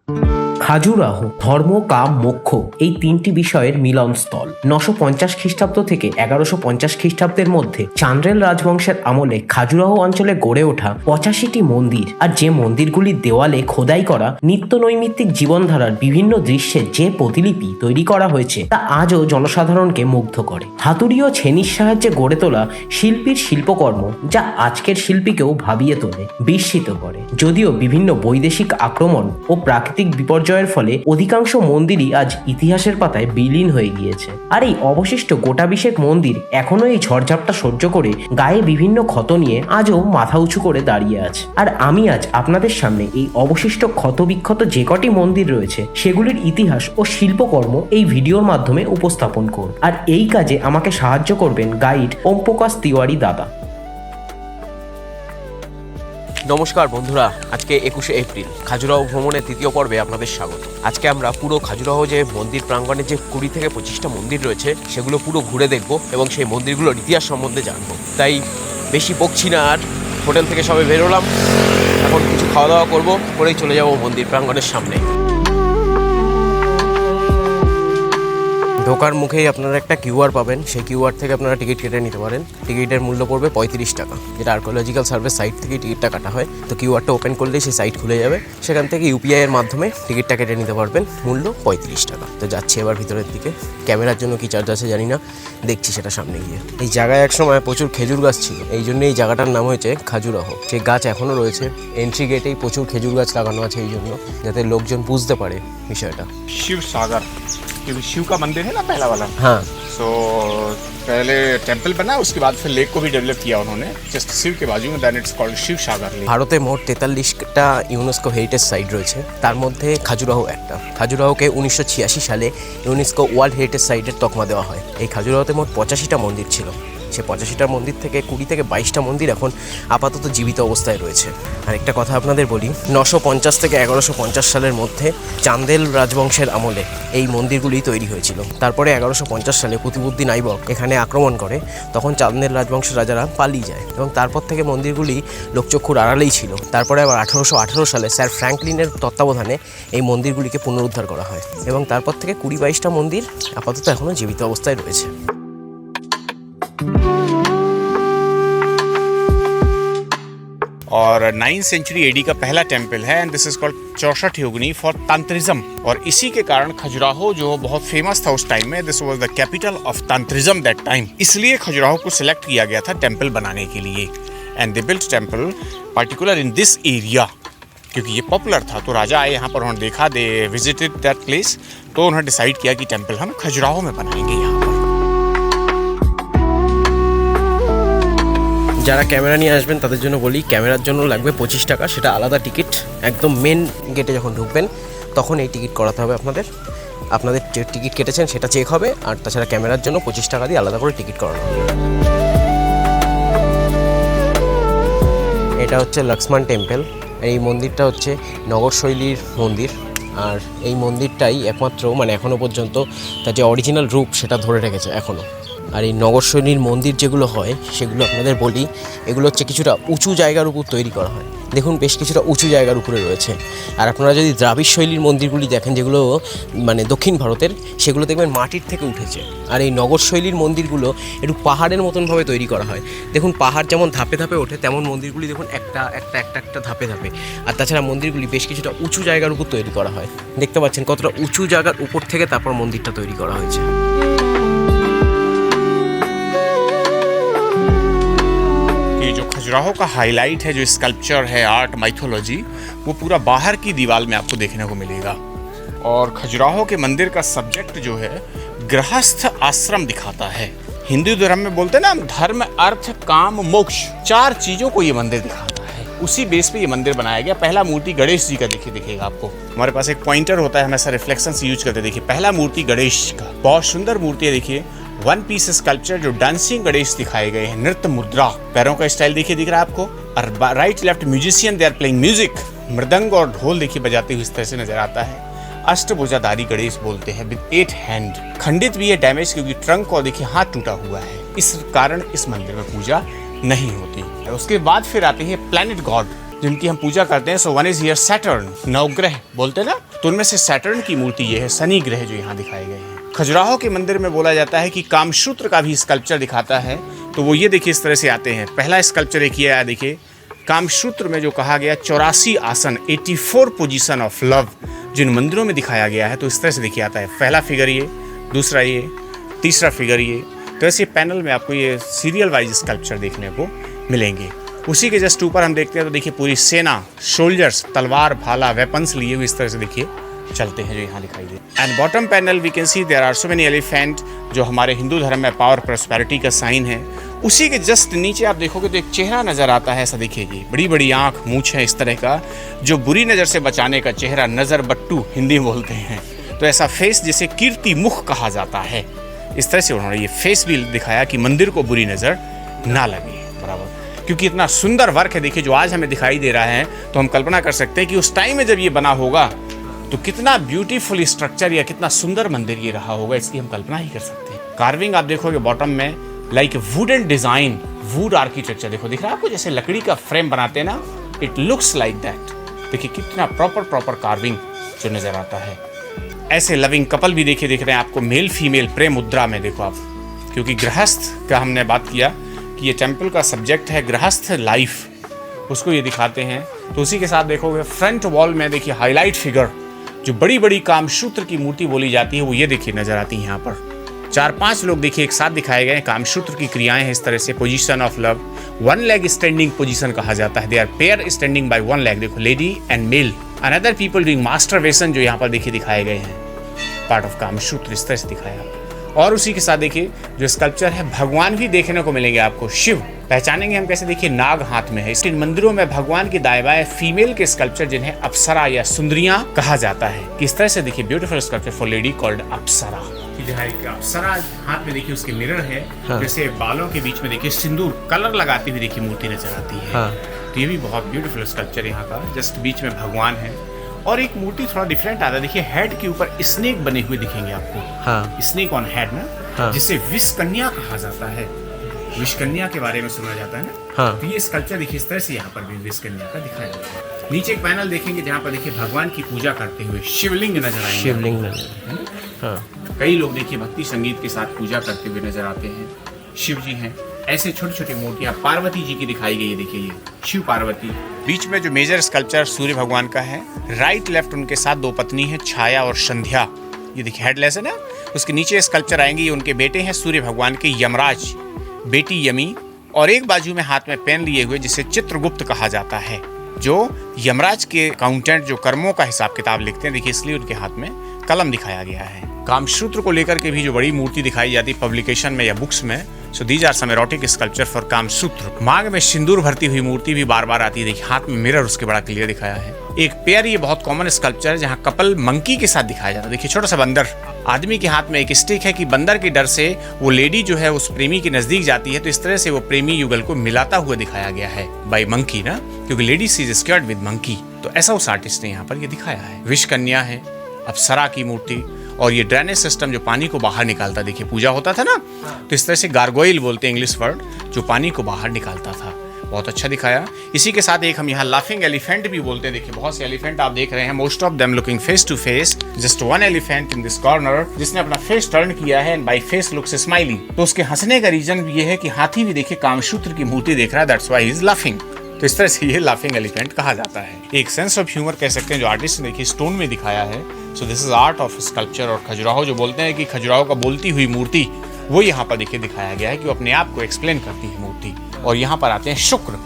খাজুরাহ ধর্ম, কাম, মোক্ষ এই তিনটি বিষয়ের মিলনস্থল। 950 খ্রিস্টাব্দ থেকে 1150 খ্রিস্টাব্দের মধ্যে চান্দ্রেল রাজবংশের আমলে খাজুরাহ অঞ্চলে গড়ে ওঠা 85টি মন্দির, আর যে মন্দিরগুলির দেওয়ালে খোদাই করা নিত্য নৈমিত্তিক জীবনধারার বিভিন্ন দৃশ্যের যে প্রতিলিপি তৈরি করা হয়েছে তা আজও জনসাধারণকে মুগ্ধ করে। হাতুড়ি ও ছেনির সাহায্যে গড়ে তোলা শিল্পীর শিল্পকর্ম যা আজকের শিল্পীকেও ভাবিয়ে তোলে, বিস্মিত করে। যদিও বিভিন্ন বৈদেশিক আক্রমণ ও প্রাকৃতিক বিপর্যয়ের ফলে অধিকাংশ মন্দিরই আজ ইতিহাসের পাতায় বিলীন হয়ে গিয়েছে, আর এই অবশিষ্ট গোটা বিশেক মন্দির এখনো এই ঝড়ঝাপটা সহ্য করে গায়ে বিভিন্ন ক্ষত নিয়ে আজও মাথা উঁচু করে দাঁড়িয়ে আছে। আর আমি আজ আপনাদের সামনে এই অবশিষ্ট ক্ষতবিক্ষত যে কটি মন্দির রয়েছে সেগুলির ইতিহাস ও শিল্পকর্ম এই ভিডিওর মাধ্যমে উপস্থাপন করব। আর এই কাজে আমাকে সাহায্য করবেন গাইড ওম প্রকাশ তিওয়ারি দাদা। নমস্কার বন্ধুরা, আজকে 21শে এপ্রিল খাজুরাহ ভ্রমণের তৃতীয় পর্বে আপনাদের স্বাগত। আজকে আমরা পুরো খাজুরাহ যে মন্দির প্রাঙ্গণে যে 20 থেকে 25টা মন্দির রয়েছে সেগুলো পুরো ঘুরে দেখব এবং সেই মন্দিরগুলোর ইতিহাস সম্বন্ধে জানবো। তাই বেশি বকছি না, আর হোটেল থেকে সবাই বেরোলাম, এখন কিছু খাওয়া দাওয়া করবো, করেই চলে যাবো মন্দির প্রাঙ্গণের সামনে। ঢোকার মুখেই আপনারা একটা কিউআর পাবেন, সেই কিউআর থেকে আপনারা টিকিট কেটে নিতে পারেন। টিকিটের মূল্য পড়বে 35 টাকা, যেটা আর্কোলজিক্যাল সার্ভিস সাইট থেকে টিকিটটা কাটা হয়। তো কিউআরটা ওপেন করলেই সেই সাইট খুলে যাবে, সেখান থেকে ইউপিআই এর মাধ্যমে টিকিটটা কেটে নিতে পারবেন, মূল্য 35 টাকা। তো যাচ্ছি এবার ভিতরের দিকে। ক্যামেরার জন্য কি চার্জ আছে জানি না, দেখছি সেটা সামনে গিয়ে। এই জায়গায় একসময় প্রচুর খেজুর গাছ ছিল, এই জন্য এই জায়গাটার নাম হয়েছে খাজুরাহ। সেই গাছ এখনও রয়েছে, এন্ট্রি গেটেই প্রচুর খেজুর গাছ লাগানো আছে এই জন্য, যাতে লোকজন বুঝতে পারে বিষয়টা। शिव सागर, क्योंकि शिव का मंदिर है ना पहला वाला। हाँ, सो पहले टेंपल बना, उसके बाद फिर लेक को भी डेवलप किया उन्होंने जस्ट शिव के बाजू में, then it's called Shiv Sagar lake. ভারতে মোট 43টা ইউনেস্কো হেরিটেজ সাইট রয়েছে, তার মধ্যে খাজুরাহ একটা। খাজুরাহকে 1986 সালে ইউনেস্কো ওয়ার্ল্ড হেরিটেজ সাইটের তকমা দেওয়া হয়। এই খাজুরাহতে মোট 85টা মন্দির ছিল। সে 85টা মন্দির থেকে 20 থেকে 22টা মন্দির এখন আপাতত জীবিত অবস্থায় রয়েছে। আর একটা কথা আপনাদের বলি, 950 থেকে 1150 সালের মধ্যে চান্দেল রাজবংশের আমলে এই মন্দিরগুলি তৈরি হয়েছিল। তারপরে 1150 সালে কুতুবউদ্দিন আইবক এখানে আক্রমণ করে, তখন চান্দেল রাজবংশের রাজারা পালিয়ে যায় এবং তারপর থেকে মন্দিরগুলি লোকচক্ষুর আড়ালেই ছিল। তারপরে আবার 1818 সালে স্যার ফ্র্যাঙ্কলিনের তত্ত্বাবধানে এই মন্দিরগুলিকে পুনরুদ্ধার করা হয় এবং তারপর থেকে 20-22টা মন্দির আপাতত এখনও জীবিত অবস্থায় রয়েছে। और 9th सेंचुरी एडी का पहला टेंपल है, एंड दिस इज कॉल्ड चौसठ योगिनी फॉर तंत्रिज्म। और इसी के कारण खजुराहो जो बहुत फेमस था उस टाइम में, this was the capital of तंत्रिज्म that time. इसलिए खजुराहो को सिलेक्ट किया गया था टेंपल बनाने के लिए, and they built temple particular in this area, क्योंकि ये पॉपुलर था। तो राजा आए यहाँ पर, उन्होंने देखा, दे विजिटेड दैट प्लेस, तो उन्होंने डिसाइड किया कि टेंपल हम खजुराहो में बनाएंगे यहाँ पर। যারা ক্যামেরা নিয়ে আসবেন তাদের জন্য বলি, ক্যামেরার জন্য লাগবে 25 টাকা, সেটা আলাদা টিকিট। একদম মেন গেটে যখন ঢুকবেন তখন এই টিকিট করাতে হবে আপনাদের। আপনাদের যে টিকিট কেটেছেন সেটা চেক হবে, আর তাছাড়া ক্যামেরার জন্য 25 টাকা দিয়ে আলাদা করে টিকিট করানো হবে। এটা হচ্ছে লক্ষ্মণ টেম্পল। এই মন্দিরটা হচ্ছে নগর শৈলীর মন্দির, আর এই মন্দিরটাই একমাত্র এখনও পর্যন্ত তার যে অরিজিনাল রূপ সেটা ধরে রেখেছে এখনও। আর এই নগর শৈলীর মন্দির যেগুলো হয় সেগুলো আপনাদের বলি, এগুলো হচ্ছে কিছুটা উঁচু জায়গার উপর তৈরি করা হয়। দেখুন বেশ কিছুটা উঁচু জায়গার উপরে রয়েছে। আর আপনারা যদি দ্রাবিড় শৈলীর মন্দিরগুলি দেখেন, যেগুলো দক্ষিণ ভারতের, সেগুলো দেখবেন মাটির থেকে উঠেছে। আর এই নগর শৈলীর মন্দিরগুলো একটু পাহাড়ের মতনভাবে তৈরি করা হয়। দেখুন পাহাড় যেমন ধাপে ধাপে ওঠে, তেমন মন্দিরগুলি দেখুন একটা ধাপে ধাপে। আর তাছাড়া মন্দিরগুলি বেশ কিছুটা উঁচু জায়গার উপর তৈরি করা হয়। দেখতে পাচ্ছেন কতটা উঁচু জায়গার উপর থেকে তারপর মন্দিরটা তৈরি করা হয়েছে। जो खजुराहो का हाईलाइट है, जो स्कल्पचर है, आर्ट, माइथोलॉजी, वो पूरा बाहर की दीवार में आपको देखने को मिलेगा। और खजुराहो के मंदिर का सब्जेक्ट जो है गृहस्थ आश्रम दिखाता है। हिंदू धर्म में बोलते हैं ना, धर्म, अर्थ, काम, मोक्ष, 4 चीजों को ये मंदिर दिखाता है। उसी बेस पे ये मंदिर बनाया गया। पहला मूर्ति गणेश जी का दिखेगा आपको। हमारे पास एक पॉइंटर होता है, हमेशा रिफ्लेक्शन यूज करते। देखिए पहला मूर्ति गणेश का, बहुत सुंदर मूर्ति है। देखिए 1 पीस स्कल्पचर जो डांसिंग गणेश दिखाए गए हैं, नृत्य मुद्रा, पैरों का स्टाइल देखिए दिख रहा है आपको। और right left musician, they are playing music, मृदंग और ढोल देखिए बजाते हुए इस तरह से नजर आता है। अष्टभुजाधारी गणेश बोलते हैं, विद 8 हैंड। खंडित भी है, डैमेज, क्योंकि ट्रंक और देखिए हाथ टूटा हुआ है, इस कारण इस मंदिर में पूजा नहीं होती। उसके बाद फिर आते हैं प्लैनेट गॉड, जिनकी हम पूजा करते हैं। So one is here Saturn, नवग्रह बोलते हैं ना, तो उनमें से सैटर्न की मूर्ति ये है, शनि ग्रह जो यहाँ दिखाए गए हैं। खजुराहो के मंदिर में बोला जाता है कि कामसूत्र का भी स्कल्पचर दिखाता है, तो वो ये देखिए इस तरह से आते हैं। पहला स्कल्पचर एक ये आया, देखिए कामसूत्र में जो कहा गया 84 आसन, 84 पोजीशन ऑफ लव जिन मंदिरों में दिखाया गया है, तो इस तरह से देखिए आता है। पहला फिगर ये, दूसरा ये, तीसरा फिगर ये, तो ऐसे पैनल में आपको ये सीरियल वाइज स्कल्पचर देखने को मिलेंगे। उसी के जस्ट ऊपर हम देखते हैं तो देखिए पूरी सेना, सोल्जर्स, तलवार, भाला, वेपन्स लिए हुए इस तरह से देखिए चलते हैं जो यहाँ दिखाई दे। And bottom panel we can see there are so many elephant, जो हमारे हिंदू धर्म में पावर प्रॉस्पेरिटी का साइन है। उसी के जस्ट नीचे आप देखोगे तो एक चेहरा नजर आता है, ऐसा देखिए जी, बड़ी बड़ी आंख, मूंछ है इस तरह का, जो बुरी नज़र से बचाने का चेहरा, नज़र बट्टू हिंदी में बोलते हैं। तो ऐसा फेस जिसे कीर्ति मुख कहा जाता है, इस तरह से उन्होंने ये फेस भी दिखाया कि मंदिर को बुरी नज़र ना लगे। बराबर, क्योंकि इतना सुंदर वर्क है देखिए जो आज हमें दिखाई दे रहा है, तो हम कल्पना कर सकते हैं कि उस टाइम में जब ये बना होगा तो कितना ब्यूटीफुल स्ट्रक्चर या कितना सुंदर मंदिर ये रहा होगा, इसकी हम कल्पना ही कर सकते हैं। कार्विंग आप देखोगे बॉटम में like wooden design, would architecture देखो, दिख रहा है आपको, जैसे लकड़ी का फ्रेम बनाते हैं ना, इट लुक्स लाइक दैट। देखिए कितना प्रॉपर कार्विंग जो नजर आता है। ऐसे लविंग कपल भी देखिए दिख रहे हैं आपको, मेल फीमेल प्रेम मुद्रा में देखो आप, क्योंकि गृहस्थ का हमने बात किया कि ये टेम्पल का सब्जेक्ट है गृहस्थ लाइफ, उसको ये दिखाते हैं। तो उसी के साथ देखोगे फ्रंट वॉल में देखिए हाईलाइट फिगर, जो बड़ी बड़ी कामसूत्र की मूर्ति बोली जाती है वो ये देखिए नजर आती है यहाँ पर। 4-5 लोग देखिए एक साथ दिखाए गए हैं, कामसूत्र की क्रियाएं हैं इस तरह से। Position of love, one leg standing position कहा जाता है, they are pair standing by one leg, देखो lady and male, another people doing masturbation जो यहाँ पर देखिए दिखाए गए हैं, पार्ट ऑफ कामसूत्र इस तरह से दिखाया। और उसी के साथ देखिए जो स्कल्पचर है, भगवान भी देखने को मिलेंगे आपको, शिव पहचानेंगे हम कैसे, देखिए नाग हाथ में है। इसके मंदिरों में भगवान के दाएं बाएं फीमेल के स्कल्पचर जिन्हें अप्सरा या सुंदरियां कहा जाता है, किस तरह से देखिए beautiful sculpture for lady called apsara. जो है अप्सरा हाथ में देखिए उसके मिरर है, जैसे बालों के बीच में देखिए सिंदूर कलर लगाती हुई देखिए मूर्ति नजर आती है। तो ये भी बहुत ब्यूटीफुल स्कल्पचर यहाँ का, जस्ट बीच में भगवान है। और एक मूर्ति थोड़ा डिफरेंट आता है, देखिए हेड के ऊपर स्नेक बने हुए दिखेंगे आपको, स्नेक ऑन हेड ना, जिसे विष कन्या कहा जाता है। विष कन्या के बारे में सुना जाता है ना, तो ये स्कल्पचर देखिए इस तरह से यहाँ पर भी विष कन्या का दिखाया जाता है। नीचे एक पैनल देखेंगे जहाँ पर देखिए भगवान की पूजा करते हुए शिवलिंग नजर आएंगे, शिवलिंग नजर, कई लोग देखिए भक्ति संगीत के साथ पूजा करते हुए नजर आते हैं। शिव जी हैं, ऐसे छोटी छोटी मूर्तियां पार्वती जी की दिखाई गई है, देखिए ये शिव पार्वती। बीच में जो मेजर स्कल्पचर सूर्य भगवान का है, राइट लेफ्ट उनके साथ दो पत्नी है, छाया और संध्या, ये देखिए हेडलेस है ना। उसके नीचे स्कल्पचर आएंगे, ये उनके बेटे हैं सूर्य भगवान के, यमराज, बेटी यमी, और एक बाजू में हाथ में पेन लिए हुए जिसे चित्रगुप्त कहा जाता है, जो यमराज के अकाउंटेंट जो कर्मों का हिसाब किताब लिखते हैं, देखिए इसलिए उनके हाथ में कलम दिखाया गया है। कामसूत्र को लेकर के भी जो बड़ी मूर्ति दिखाई जाती है पब्लिकेशन में या बुक्स में, so these are some erotic sculpture for Kamasutra. मांग में सिंदूर भरती हुई मूर्ति भी बार बार आती है, देखिए हाथ में मिरर उसके बड़ा क्लियर दिखाया है। एक पेयर, ये बहुत कॉमन स्कल्पचर है जहाँ कपल मंकी के साथ दिखाया जाता है, देखिए छोटा सा बंदर, आदमी के हाथ में एक स्टिक है कि बंदर के डर से वो लेडी जो है उस प्रेमी के नजदीक जाती है, तो इस तरह से वो प्रेमी युगल को मिलाता हुआ दिखाया गया है बाय मंकी ना, क्योंकि lady she is scared with monkey, तो ऐसा उस आर्टिस्ट ने यहाँ पर ये दिखाया है। विष कन्या है, अप्सरा की मूर्ति, और ये ड्रेनेज सिस्टम जो पानी को बाहर निकालता, देखिए पूजा होता था ना, तो इस तरह से गार्गोइल बोलते हैं इंग्लिश वर्ड, जो पानी को बाहर निकालता था, बहुत अच्छा दिखाया। इसी के साथ एक हम यहाँ लाफिंग एलिफेंट भी बोलते हैं, देखिए बहुत से एलिफेंट आप देख रहे हैं, most of them looking face to face, just one elephant in this corner जिसने अपना फेस टर्न किया है and by face looks smiling. तो उसके हंसने का रीजन ये है कि हाथी भी देखिए कामसूत्र की मूर्ति देख रहा है, that's why he is laughing. तो इस तरह से ये लाफिंग एलिफेंट कहा जाता है। एक सेंस ऑफ ह्यूमर कह सकते हैं जो आर्टिस्ट ने देखिए स्टोन में दिखाया है। सो this is art of sculpture. और खजुराहो जो बोलते हैं कि खजुराहो का बोलती हुई मूर्ति, वो यहाँ पर देखिए दिखाया गया है कि वो अपने आप को एक्सप्लेन करती है मूर्ति। और यहाँ पर आते हैं शुक्र,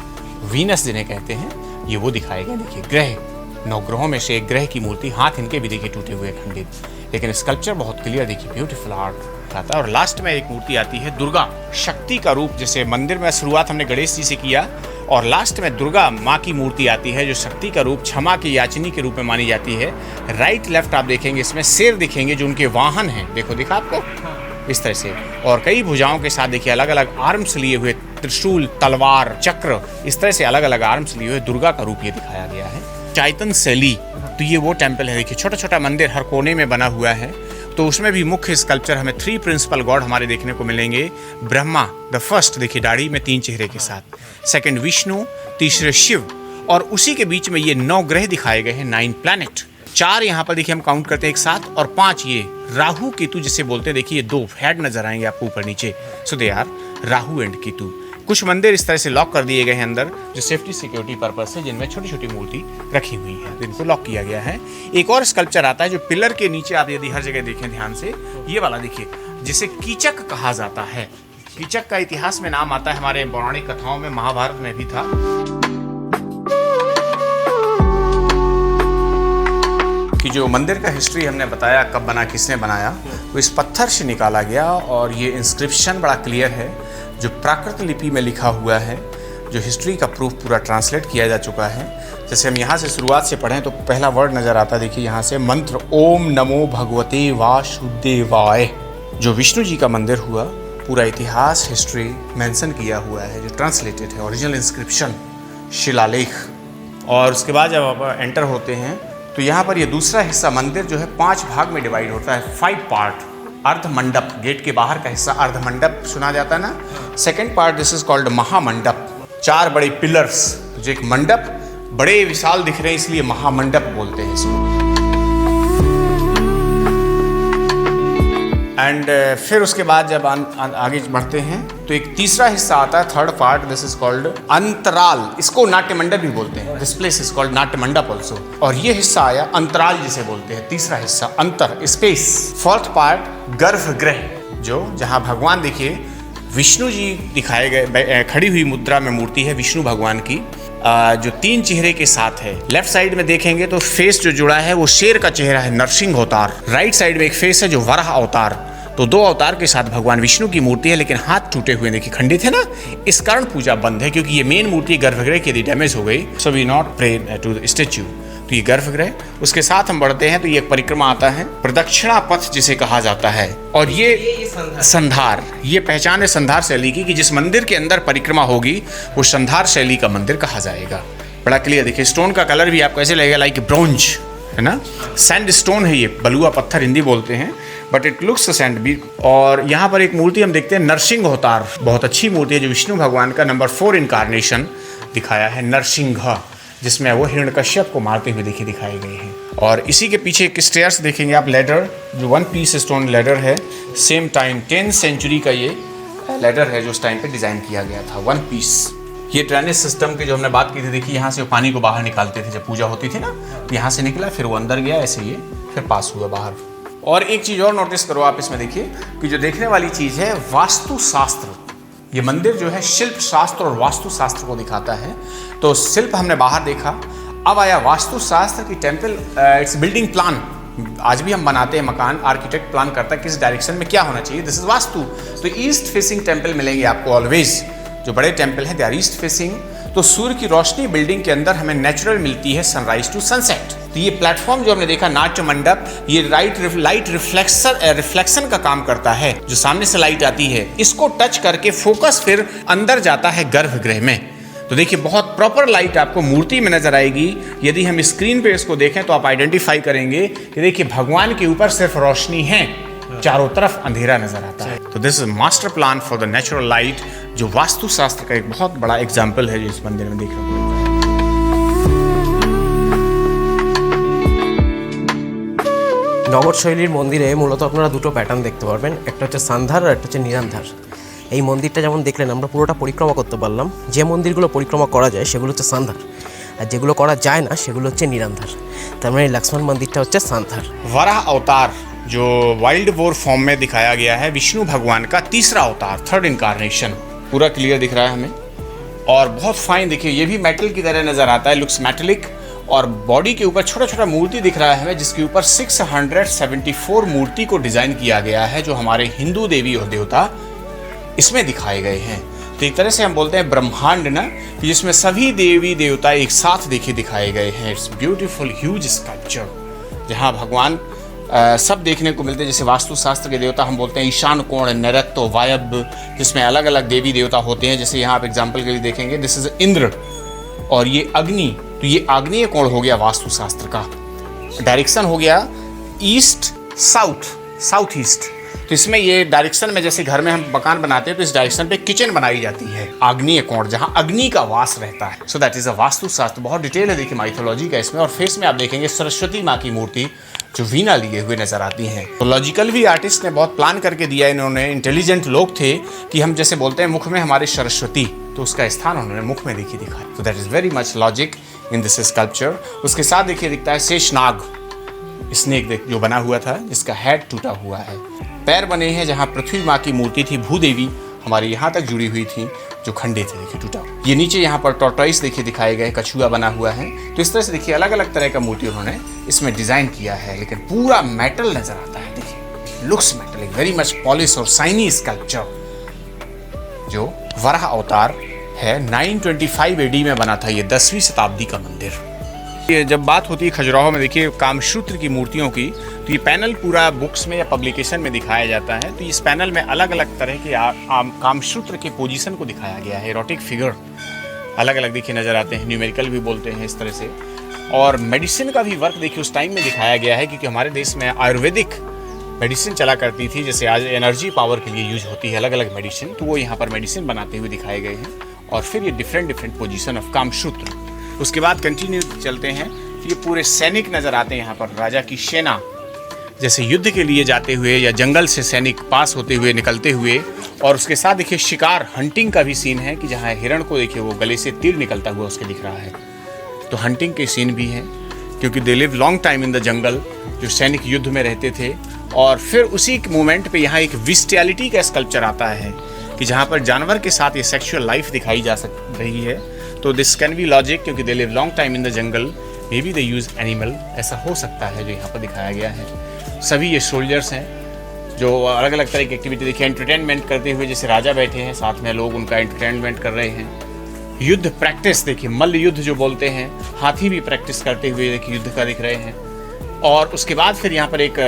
वीनस जिन्हें कहते हैं, ये वो दिखाए गए, देखिए ग्रह, 9 ग्रहों में से एक ग्रह की मूर्ति, हाथ इनके भी देखिए टूटे हुए खंडित, लेकिन स्कल्पचर बहुत क्लियर, देखिए ब्यूटीफुल आर्ट आता है। और लास्ट में एक मूर्ति आती है दुर्गा, शक्ति का रूप, जैसे मंदिर में शुरुआत हमने गणेश जी से किया, और लास्ट में दुर्गा माँ की मूर्ति आती है जो शक्ति का रूप, क्षमा की याचनी के रूप में मानी जाती है। राइट लेफ्ट आप देखेंगे इसमें शेर दिखेंगे जो उनके वाहन हैं, देखो दिखा आपको इस तरह से, और कई भुजाओं के साथ देखिए अलग अलग आर्म्स लिए हुए, त्रिशूल, तलवार, चक्र, इस तरह से अलग अलग आर्म्स लिए हुए दुर्गा का रूप ये दिखाया गया है। चाइतन शैली, तो ये वो टेम्पल है, देखिए छोटा छोटा मंदिर हर कोने में बना हुआ है। तो उसमें भी मुख्य स्कल्पचर हमें 3 प्रिंसिपल गॉड हमारे देखने को मिलेंगे। ब्रह्मा द फर्स्ट, देखिए दाढ़ी में 3 चेहरे के साथ, सेकंड विष्णु, तीसरे शिव, और उसी के बीच में ये 9 ग्रह दिखाए गए हैं, 9 प्लैनेट। 4 यहाँ पर देखिए हम काउंट करते हैं एक साथ, और 5 ये राहु केतु जिसे बोलते हैं। देखिए 2 हेड नजर आएंगे आपको ऊपर नीचे, so they are Rahu and Ketu. कुछ मंदिर इस तरह से लॉक कर दिए गए हैं अंदर, जो सेफ्टी सिक्योरिटी पर्पस से, जिनमें छोटी छोटी मूर्ति रखी हुई है, जिनको लॉक किया गया है। एक और स्कल्पचर आता है जो पिलर के नीचे, आप यदि हर जगह देखें ध्यान से, ये वाला देखिए, जिसे कीचक कहा जाता है। कीचक का इतिहास में नाम आता है, हमारे पौराणिक कथाओं में, महाभारत में भी था। कि जो मंदिर का हिस्ट्री हमने बताया, कब बना, किसने बनाया, तो इस पत्थर से निकाला गया। और ये इंस्क्रिप्शन बड़ा क्लियर है, जो प्राकृत लिपि में लिखा हुआ है, जो हिस्ट्री का प्रूफ पूरा ट्रांसलेट किया जा चुका है। जैसे हम यहाँ से शुरुआत से पढ़ें तो पहला वर्ड नज़र आता है, देखिए यहाँ से, मंत्र ओम नमो भगवते वासुदेवाय। जो विष्णु जी का मंदिर हुआ, पूरा इतिहास, हिस्ट्री मेंशन किया हुआ है, जो ट्रांसलेटेड है, ओरिजिनल इंस्क्रिप्शन, शिलालेख। और उसके बाद जब आप एंटर होते हैं तो यहाँ पर ये दूसरा हिस्सा मंदिर जो है 5 भाग में डिवाइड होता है, 5 पार्ट। अर्ध मंडप, गेट के बाहर का हिस्सा अर्ध मंडप सुना जाता है ना। Second part, this is called mahamandapa. 4 बड़े पिलर्स, जो एक मंडप बड़े विशाल दिख रहे हैं, इसलिए महामंडप बोलते हैं इसको। एंड फिर उसके बाद जब आगे बढ़ते हैं तो एक तीसरा हिस्सा आता है, third part, this is called अंतराल। इसको नाट्य मंडप भी बोलते हैं, दिस प्लेस इज कॉल्ड नाट्य मंडप ऑल्सो। और ये हिस्सा आया अंतराल जिसे बोलते हैं, तीसरा हिस्सा, अंतर, स्पेस। फोर्थ पार्ट गर्भगृह, जो जहाँ भगवान देखिए विष्णु जी दिखाए गए, खड़ी हुई मुद्रा में मूर्ति है विष्णु भगवान की, जो 3 चेहरे के साथ है। लेफ्ट साइड में देखेंगे तो फेस जो जुड़ा है वो शेर का चेहरा है, नरसिंह अवतार। राइट साइड में एक फेस है जो वराह अवतार। तो 2 अवतार के साथ भगवान विष्णु की मूर्ति है, लेकिन हाथ टूटे हुए देखिए, खंडित है ना, इस कारण पूजा बंद है, क्योंकि ये मेन मूर्ति गर्भगृह की यदि डैमेज हो गई, so we not pray to the statue. तो ये गर्भगृह। उसके साथ हम बढ़ते हैं तो ये एक परिक्रमा आता है, प्रदक्षिणा पथ जिसे कहा जाता है। और ये संधार, ये पहचान है संधार शैली की, कि जिस मंदिर के अंदर परिक्रमा होगी वो संधार शैली का मंदिर कहा जाएगा। बड़ा क्लियर देखिए, स्टोन का कलर भी आपको ऐसे लगेगा लाइक ब्रोंज, है ना, सैंड स्टोन है ये, बलुआ पत्थर हिंदी बोलते हैं, बट इट लुक्स सैंड भी। और यहाँ पर एक मूर्ति हम देखते हैं, नरसिंह अवतार, बहुत अच्छी मूर्ति है, जो विष्णु भगवान का नंबर 4 इनकारनेशन दिखाया है, नरसिंह, जिसमें वो हिरण्यकश्यप को मारते हुए देखिए दिखाए गए हैं। और इसी के पीछे एक स्टेयर्स देखेंगे आप, लेडर, जो 1 पीस स्टोन लेडर है, सेम टाइम 10th सेंचुरी का ये लेडर है, जो उस टाइम पे डिजाइन किया गया था, 1 पीस। ये ड्रेनेज सिस्टम की जो हमने बात की थी, देखिए यहाँ से वो पानी को बाहर निकालते थे जब पूजा होती थी ना, यहाँ से निकला, फिर वो अंदर गया, ऐसे ये फिर पास हुआ बाहर। और एक चीज़ और नोटिस करो आप इसमें, देखिए कि जो देखने वाली चीज़ है वास्तु शास्त्र। ये मंदिर जो है शिल्प शास्त्र और वास्तु शास्त्र को दिखाता है। तो शिल्प हमने बाहर देखा, अब आया वास्तु शास्त्र की टेम्पल, इट्स बिल्डिंग प्लान। आज भी हम बनाते हैं मकान, आर्किटेक्ट प्लान करता है किस डायरेक्शन में क्या होना चाहिए, दिस इज वास्तु। तो ईस्ट फेसिंग टेम्पल मिलेंगे आपको ऑलवेज, जो बड़े टेम्पल हैं दे आर ईस्ट फेसिंग। तो सूर्य की रोशनी बिल्डिंग के अंदर हमें नेचुरल मिलती है सनराइज टू सनसेट। तो ये प्लेटफॉर्म जो हमने देखा नाट्य मंडप, ये लाइट रिफ्लेक्शन का काम करता है। जो सामने से लाइट आती है, इसको टच करके फोकस फिर अंदर जाता है गर्भगृह में। तो देखिए बहुत प्रॉपर लाइट आपको मूर्ति में नजर आएगी। यदि हम स्क्रीन पे इसको देखें तो आप आइडेंटिफाई करेंगे कि देखिए भगवान के ऊपर सिर्फ रोशनी है, चारों तरफ अंधेरा नजर आता है। तो this is master plan for the natural light, जो वास्तु शास्त्र का एक बहुत बड़ा एग्जाम्पल है जो इस मंदिर में देखने को मिलता है। নগর শৈলীর মন্দিরে মূলত আপনারা দুটো প্যাটার্ন দেখতে পারবেন, একটা হচ্ছে সান্ধার আর একটা হচ্ছে নিরান্ধার। এই মন্দিরটা যেমন দেখলেন আমরা পুরোটা পরিক্রমা করতে পারলাম। যে মন্দিরগুলো পরিক্রমা করা যায় সেগুলো হচ্ছে সান্ধার, আর যেগুলো করা যায় না সেগুলো হচ্ছে নিরান্ধার। তার মানে লক্ষ্মণ মন্দিরটা হচ্ছে সান্ধার। वराह अवतार जो वाइल्ड वोर फॉर्म में दिखाया गया है, विष्णु भगवान का तीसरा अवतार, 3rd इनकारनेशन, पूरा क्लियर दिख रहा है हमें। और बहुत फाइन देखिए, ये भी मेटल की तरह नजर आता है, लुक्स मेटेलिक। और बॉडी के ऊपर छोटा छोटा मूर्ति दिख रहा है हमें, जिसके ऊपर 674 मूर्ति को डिजाइन किया गया है, जो हमारे हिंदू देवी और देवता इसमें दिखाए गए हैं। तो एक तरह से हम बोलते हैं ब्रह्मांड ना, कि जिसमें सभी देवी देवता एक साथ देखिए दिखाए गए हैं। इट्स ब्यूटीफुल ह्यूज स्कल्पचर, जहाँ भगवान सब देखने को मिलते हैं। जैसे वास्तु शास्त्र के देवता हम बोलते हैं ईशान कोण, नैऋत्य, वायव्य, जिसमें अलग अलग देवी देवता होते हैं। जैसे यहाँ आप एग्जाम्पल के लिए देखेंगे, दिस इज इंद्र, और ये अग्नि, तो ये आग्नेय कोण हो गया वास्तु शास्त्र का। डायरेक्शन हो गया ईस्ट साउथ, साउथ ईस्ट। तो इसमें ये डायरेक्शन में, जैसे घर में हम मकान बनाते हैं तो इस डायरेक्शन पे किचन बनाई जाती है, आग्नेय कोण, जहाँ अग्नि का वास रहता है। So that is a vastu शास्त्र। बहुत डिटेल है देखिए माइथोलॉजी का इसमें। और फेस में आप देखेंगे सरस्वती माँ की मूर्ति जो वीणा लिए हुए नजर आती हैं। तो लॉजिकल भी आर्टिस्ट ने बहुत प्लान करके दिया, इन्होंने इंटेलिजेंट लोग थे कि हम जैसे बोलते हैं मुख में हमारे सरस्वती, तो उसका स्थान उन्होंने मुख में देखिए दिखाया। तो that is very much logic in this sculpture. उसके साथ देखिए दिखता है शेषनाग, स्नेक देख जो बना हुआ था, जिसका हेड टूटा हुआ है। पैर बने हैं जहाँ पृथ्वी माँ की मूर्ति थी, भूदेवी हमारी यहाँ तक जुड़ी हुई थी, जो खंडे थे देखिए टूटा। ये नीचे यहाँ पर टॉर्टोइस देखिए दिखाए गए, कछुआ बना हुआ है। तो इस तरह से देखिए अलग अलग तरह का मूर्ति उन्होंने इसमें डिजाइन किया है, लेकिन पूरा मेटल नजर आता है। देखिए looks metallic, very much polish और शाइनी स्कल्पचर, जो वराह अवतार है। 925 AD में बना था ये 10वीं शताब्दी का मंदिर। ये जब बात होती है खजुराहो में देखिए कामसूत्र की मूर्तियों की, तो ये पैनल पूरा बुक्स में या पब्लिकेशन में दिखाया जाता है। तो इस पैनल में अलग अलग तरह के कामसूत्र के पोजीशन को दिखाया गया है। एरोटिक फिगर अलग अलग देखिए नज़र आते हैं, न्यूमेरिकल भी बोलते हैं इस तरह से। और मेडिसिन का भी वर्क देखिए उस टाइम में दिखाया गया है, क्योंकि हमारे देश में आयुर्वेदिक मेडिसिन चला करती थी, जैसे आज एनर्जी पावर के लिए यूज होती है अलग अलग मेडिसिन, तो वो यहाँ पर मेडिसिन बनाते हुए दिखाए गए हैं। और फिर ये डिफरेंट पोजीशन ऑफ कामसूत्र। उसके बाद कंटिन्यू चलते हैं, ये पूरे सैनिक नजर आते हैं यहाँ पर, राजा की सेना जैसे युद्ध के लिए जाते हुए या जंगल से सैनिक पास होते हुए निकलते हुए। और उसके साथ देखिए शिकार, हंटिंग का भी सीन है कि जहाँ हिरण को देखिए वो गले से तीर निकलता हुआ उसके दिख रहा है, तो हंटिंग के सीन भी हैं, क्योंकि they live long time in the jungle, जो सैनिक युद्ध में रहते थे। और फिर उसी मोमेंट पे यहाँ एक विस्टियलिटी का स्कल्पचर आता है कि जहाँ पर जानवर के साथ ये सेक्सुअल लाइफ दिखाई जा रही है। तो दिस कैन बी लॉजिक, क्योंकि they live long time in the jungle, may be they use animal, ऐसा हो सकता है जो यहाँ पर दिखाया गया है। सभी ये सोल्जर्स हैं जो अलग अलग तरह की एक्टिविटी देखिए एंटरटेनमेंट करते हुए, जैसे राजा बैठे हैं साथ में लोग उनका एंटरटेनमेंट कर रहे हैं। युद्ध प्रैक्टिस देखिए, मल्ल युद्ध जो बोलते हैं, हाथी भी प्रैक्टिस करते हुए देखिए युद्ध का दिख रहे हैं। और उसके बाद फिर यहाँ पर एक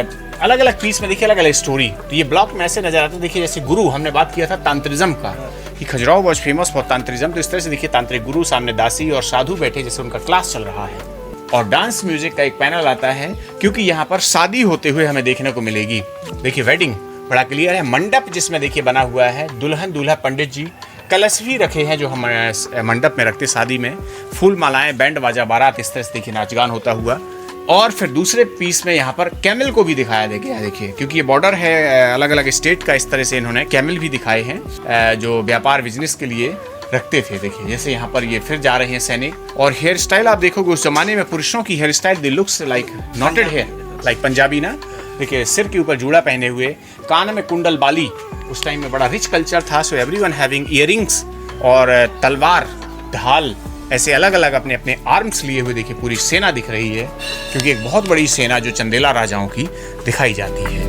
अलग अलग पीस में देखिए अलग अलग स्टोरी। तो ये ब्लॉक में ऐसे नजर आते हैं देखिए, जैसे गुरु हमने बात किया था तांत्रिज्म का, कि खजुराहो वॉज फेमस फॉर तांत्रिज्म। तो इस तरह से देखिए तांत्रिक गुरु, सामने दासी और साधु बैठे, जैसे उनका क्लास चल रहा है। और डांस म्यूजिक का एक पैनल आता है, क्योंकि यहाँ पर शादी होते हुए हमें देखने को मिलेगी। देखिए वेडिंग बड़ा क्लियर है। मंडप जिसमें देखिए बना हुआ है, दुल्हन दूल्हा पंडित जी, कलश भी रखे हैं जो हम मंडप में रखते शादी में, फूल मालाएं, बैंड बाजा, बारात, इस तरह से देखिए नाचगान होता हुआ। और फिर दूसरे पीस में यहाँ पर कैमल को भी दिखाया गया है देखिए, क्योंकि ये बॉर्डर है अलग अलग स्टेट का, इस तरह से इन्होंने कैमल भी दिखाए हैं जो व्यापार बिजनेस के लिए रखते थे। देखिए जैसे यहाँ पर ये फिर जा रहे हैं सैनिक। और हेयर स्टाइल आप देखोगे उस जमाने में पुरुषों की hair style, they looks like knotted hair, like Punjabi ना। देखिए सिर के ऊपर जूड़ा पहने हुए, कान में कुंडल बाली, उस टाइम में बड़ा रिच कल्चर था। सो एवरीवन हैविंग इयरिंग्स और तलवार, ढाल, ऐसे अलग अलग अपने अपने आर्म्स लिए हुए देखिए पूरी सेना दिख रही है, क्योंकि एक बहुत बड़ी सेना जो चंदेला राजाओं की दिखाई जाती है।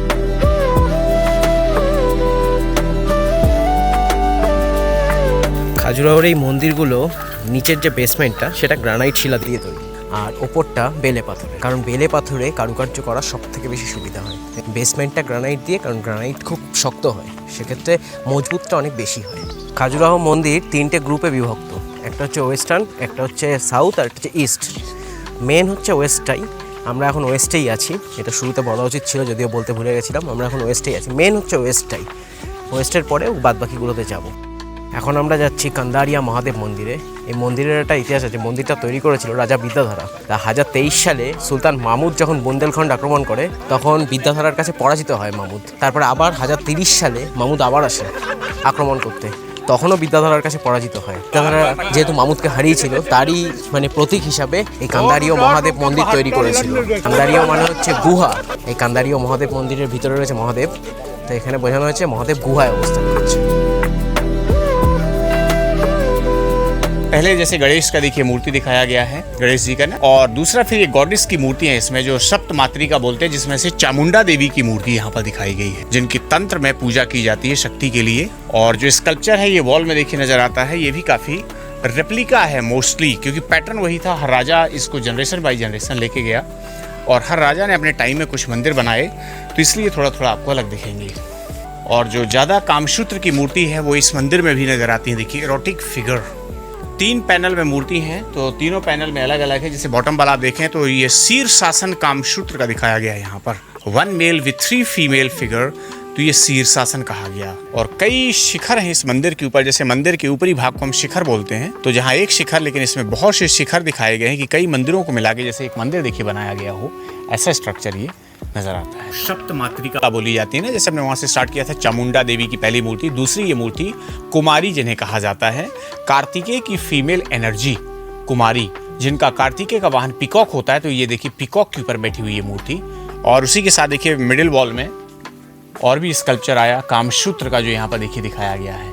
খাজুরাহোর এই মন্দিরগুলো নিচের যে বেসমেন্টটা সেটা গ্রানাইট শিলা দিয়ে তৈরি, আর ওপরটা বেলে পাথরে, কারণ বেলে পাথরে কারুকার্য করা সব থেকে বেশি সুবিধা হয়। বেসমেন্টটা গ্রানাইট দিয়ে, কারণ গ্রানাইট খুব শক্ত হয়, সেক্ষেত্রে মজবুতটা অনেক বেশি হয়। খাজুরাহো মন্দির 3টে গ্রুপে বিভক্ত, একটা হচ্ছে ওয়েস্টার্ন, একটা হচ্ছে সাউথ, আর একটা হচ্ছে ইস্ট। মেন হচ্ছে ওয়েস্টটাই, আমরা এখন ওয়েস্টেই আছি। এটা শুরুতে বলা উচিত ছিল, যদিও বলতে ভুলে গেছিলাম। আমরা এখন ওয়েস্টেই আছি, মেন হচ্ছে ওয়েস্টটাই। ওয়েস্টের পরে বাদবাকিগুলোতে যাব। এখন আমরা যাচ্ছি কান্দারিয়া মহাদেব মন্দিরে। এই মন্দিরের একটা ইতিহাস আছে। মন্দিরটা তৈরি করেছিল রাজা বিদ্যাধরা। তা 1023 সালে সুলতান মাহমুদ যখন বুন্দেলখণ্ড আক্রমণ করে, তখন বিদ্যাধরার কাছে পরাজিত হয় মাহমুদ। তারপরে আবার 1030 সালে মাহমুদ আবার আসে আক্রমণ করতে, তখনও বিদ্যাধরার কাছে পরাজিত হয়। বিদ্যাধরা যেহেতু মাহমুদকে হারিয়েছিল, তারই মানে প্রতীক হিসাবে এই কান্দারিয়া মহাদেব মন্দির তৈরি করেছিল। কান্দারিয়া মানে হচ্ছে গুহা। এই কান্দারিয়া মহাদেব মন্দিরের ভিতরে রয়েছে মহাদেব, তো এখানে বোঝানো হচ্ছে মহাদেব গুহায় অবস্থান করছে। पहले जैसे गणेश का देखिए मूर्ति दिखाया गया है, गणेश जी का ना। और दूसरा फिर ये गॉडेस की मूर्ति है इसमें, जो सप्त मातृका बोलते हैं, जिसमें से चामुंडा देवी की मूर्ति यहाँ पर दिखाई गई है, जिनकी तंत्र में पूजा की जाती है शक्ति के लिए। और जो स्कल्पचर है ये वॉल में देखिए नजर आता है, ये भी काफी रेप्लिका है मोस्टली, क्योंकि पैटर्न वही था। हर राजा इसको जनरेशन बाई जनरेशन लेके गया, और हर राजा ने अपने टाइम में कुछ मंदिर बनाए, तो इसलिए थोड़ा थोड़ा आपको अलग दिखेंगे। और जो ज्यादा कामसूत्र की मूर्ति है वो इस मंदिर में भी नजर आती है। देखिए एरोटिक फिगर, 3 पैनल में मूर्ति हैं, तो तीनों पैनल में अलग अलग है। जैसे बॉटम वाला आप देखें तो ये शीर्षासन कामसूत्र का दिखाया गया है यहाँ पर। 1 मेल विथ 3 फीमेल फिगर तो ये शीर्षासन कहा गया। और कई शिखर हैं इस मंदिर के ऊपर, जैसे मंदिर के ऊपरी भाग को हम शिखर बोलते हैं, तो जहाँ एक शिखर, लेकिन इसमें बहुत से शिखर दिखाए गए हैं कि कई मंदिरों को मिला के जैसे एक मंदिर देखिए बनाया गया हो, ऐसा स्ट्रक्चर ये नजर आता है। सप्त मातृका बोली जाती है ना, जैसे हमने वहां से स्टार्ट किया था, चामुंडा देवी की पहली मूर्ति, दूसरी ये मूर्ति कुमारी जिन्हें कहा जाता है, कार्तिकेय की फीमेल एनर्जी कुमारी, जिनका कार्तिकेय का वाहन पिकॉक होता है, तो ये देखिए पिकॉक के ऊपर बैठी हुई ये मूर्ति। और उसी के साथ देखिए मिडिल वॉल में और भी स्कल्पचर आया कामसूत्र का, जो यहाँ पर देखिए दिखाया गया है।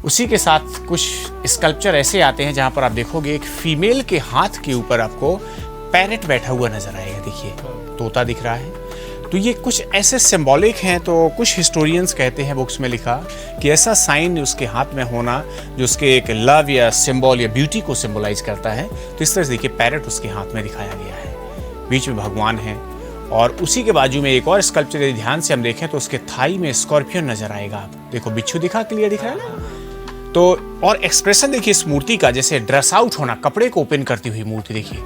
उसी के साथ कुछ स्कल्पचर ऐसे आते हैं जहाँ पर आप देखोगे एक फीमेल के हाथ के ऊपर आपको पैरेट बैठा हुआ नजर आएगा, देखिए तोता दिख रहा है। तो ये कुछ ऐसे सिंबॉलिक हैं, तो कुछ हिस्टोरियंस कहते हैं बुक्स में लिखा कि ऐसा साइन उसके हाथ में होना जो उसके एक लव या सिंबल या ब्यूटी को सिंबलाइज करता है। तो इस तरह से देखिए पैरेट उसके हाथ में दिखाया गया है, बीच में भगवान है। और उसी के बाजू में एक और स्कल्पचर यदि ध्यान से हम देखें तो उसके थाई में स्कॉर्पियन नजर आएगा। आप देखो बिच्छू दिखा, क्लियर दिख रहा है ना। तो और एक्सप्रेशन देखिए इस मूर्ति का, जैसे ड्रेस आउट होना, कपड़े को ओपन करती हुई मूर्ति देखिए,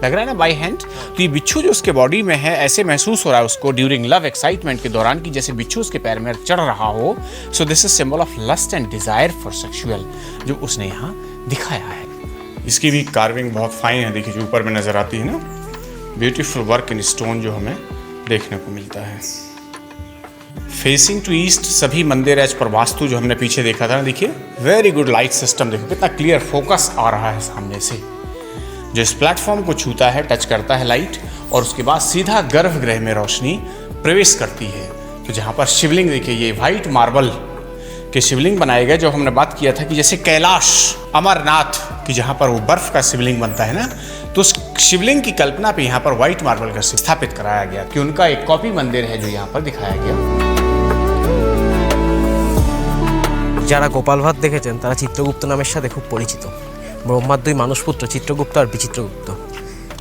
लग रहा है ना बाय हैंड। तो ये बिच्छू जो उसके बॉडी में है, ऐसे महसूस हो रहा है उसको ड्यूरिंग लव एक्साइटमेंट के दौरान कि जैसे बिच्छू उसके पैर में चढ़ रहा हो। So this is symbol of lust and desire for sexual, जो उसने यहाँ दिखाया है। इसकी भी कार्विंग बहुत फाइन है, देखिए जो ऊपर में नजर आती है ना, ब्यूटीफुल वर्क इन स्टोन जो हमें देखने को मिलता है। फेसिंग टू ईस्ट सभी मंदिर एज पर वास्तु जो हमने पीछे देखा था ना, देखिए वेरी गुड लाइट सिस्टम, देखो कितना क्लियर फोकस आ रहा है सामने से। जो इस प्लेटफॉर्म को छूता है, टच करता है लाइट, और उसके बाद सीधा गर्भगृह में रोशनी प्रवेश करती है। तो जहाँ पर शिवलिंग देखिए, ये व्हाइट मार्बल के शिवलिंग बनाए गए, जो हमने बात किया था कि जैसे कैलाश अमरनाथ की जहाँ पर वो बर्फ का शिवलिंग बनता है ना, तो उस शिवलिंग की कल्पना पे यहाँ पर व्हाइट मार्बल का स्थापित कराया गया, कि उनका एक कॉपी मंदिर है जो यहाँ पर दिखाया गया। যারা গোপাল ভাত দেখেছেন তারা চিত্রগুপ্ত নামের সাথে খুব পরিচিত। ব্রহ্মার দুই মানসপুত্র চিত্রগুপ্ত আর বিচিত্রগুপ্ত।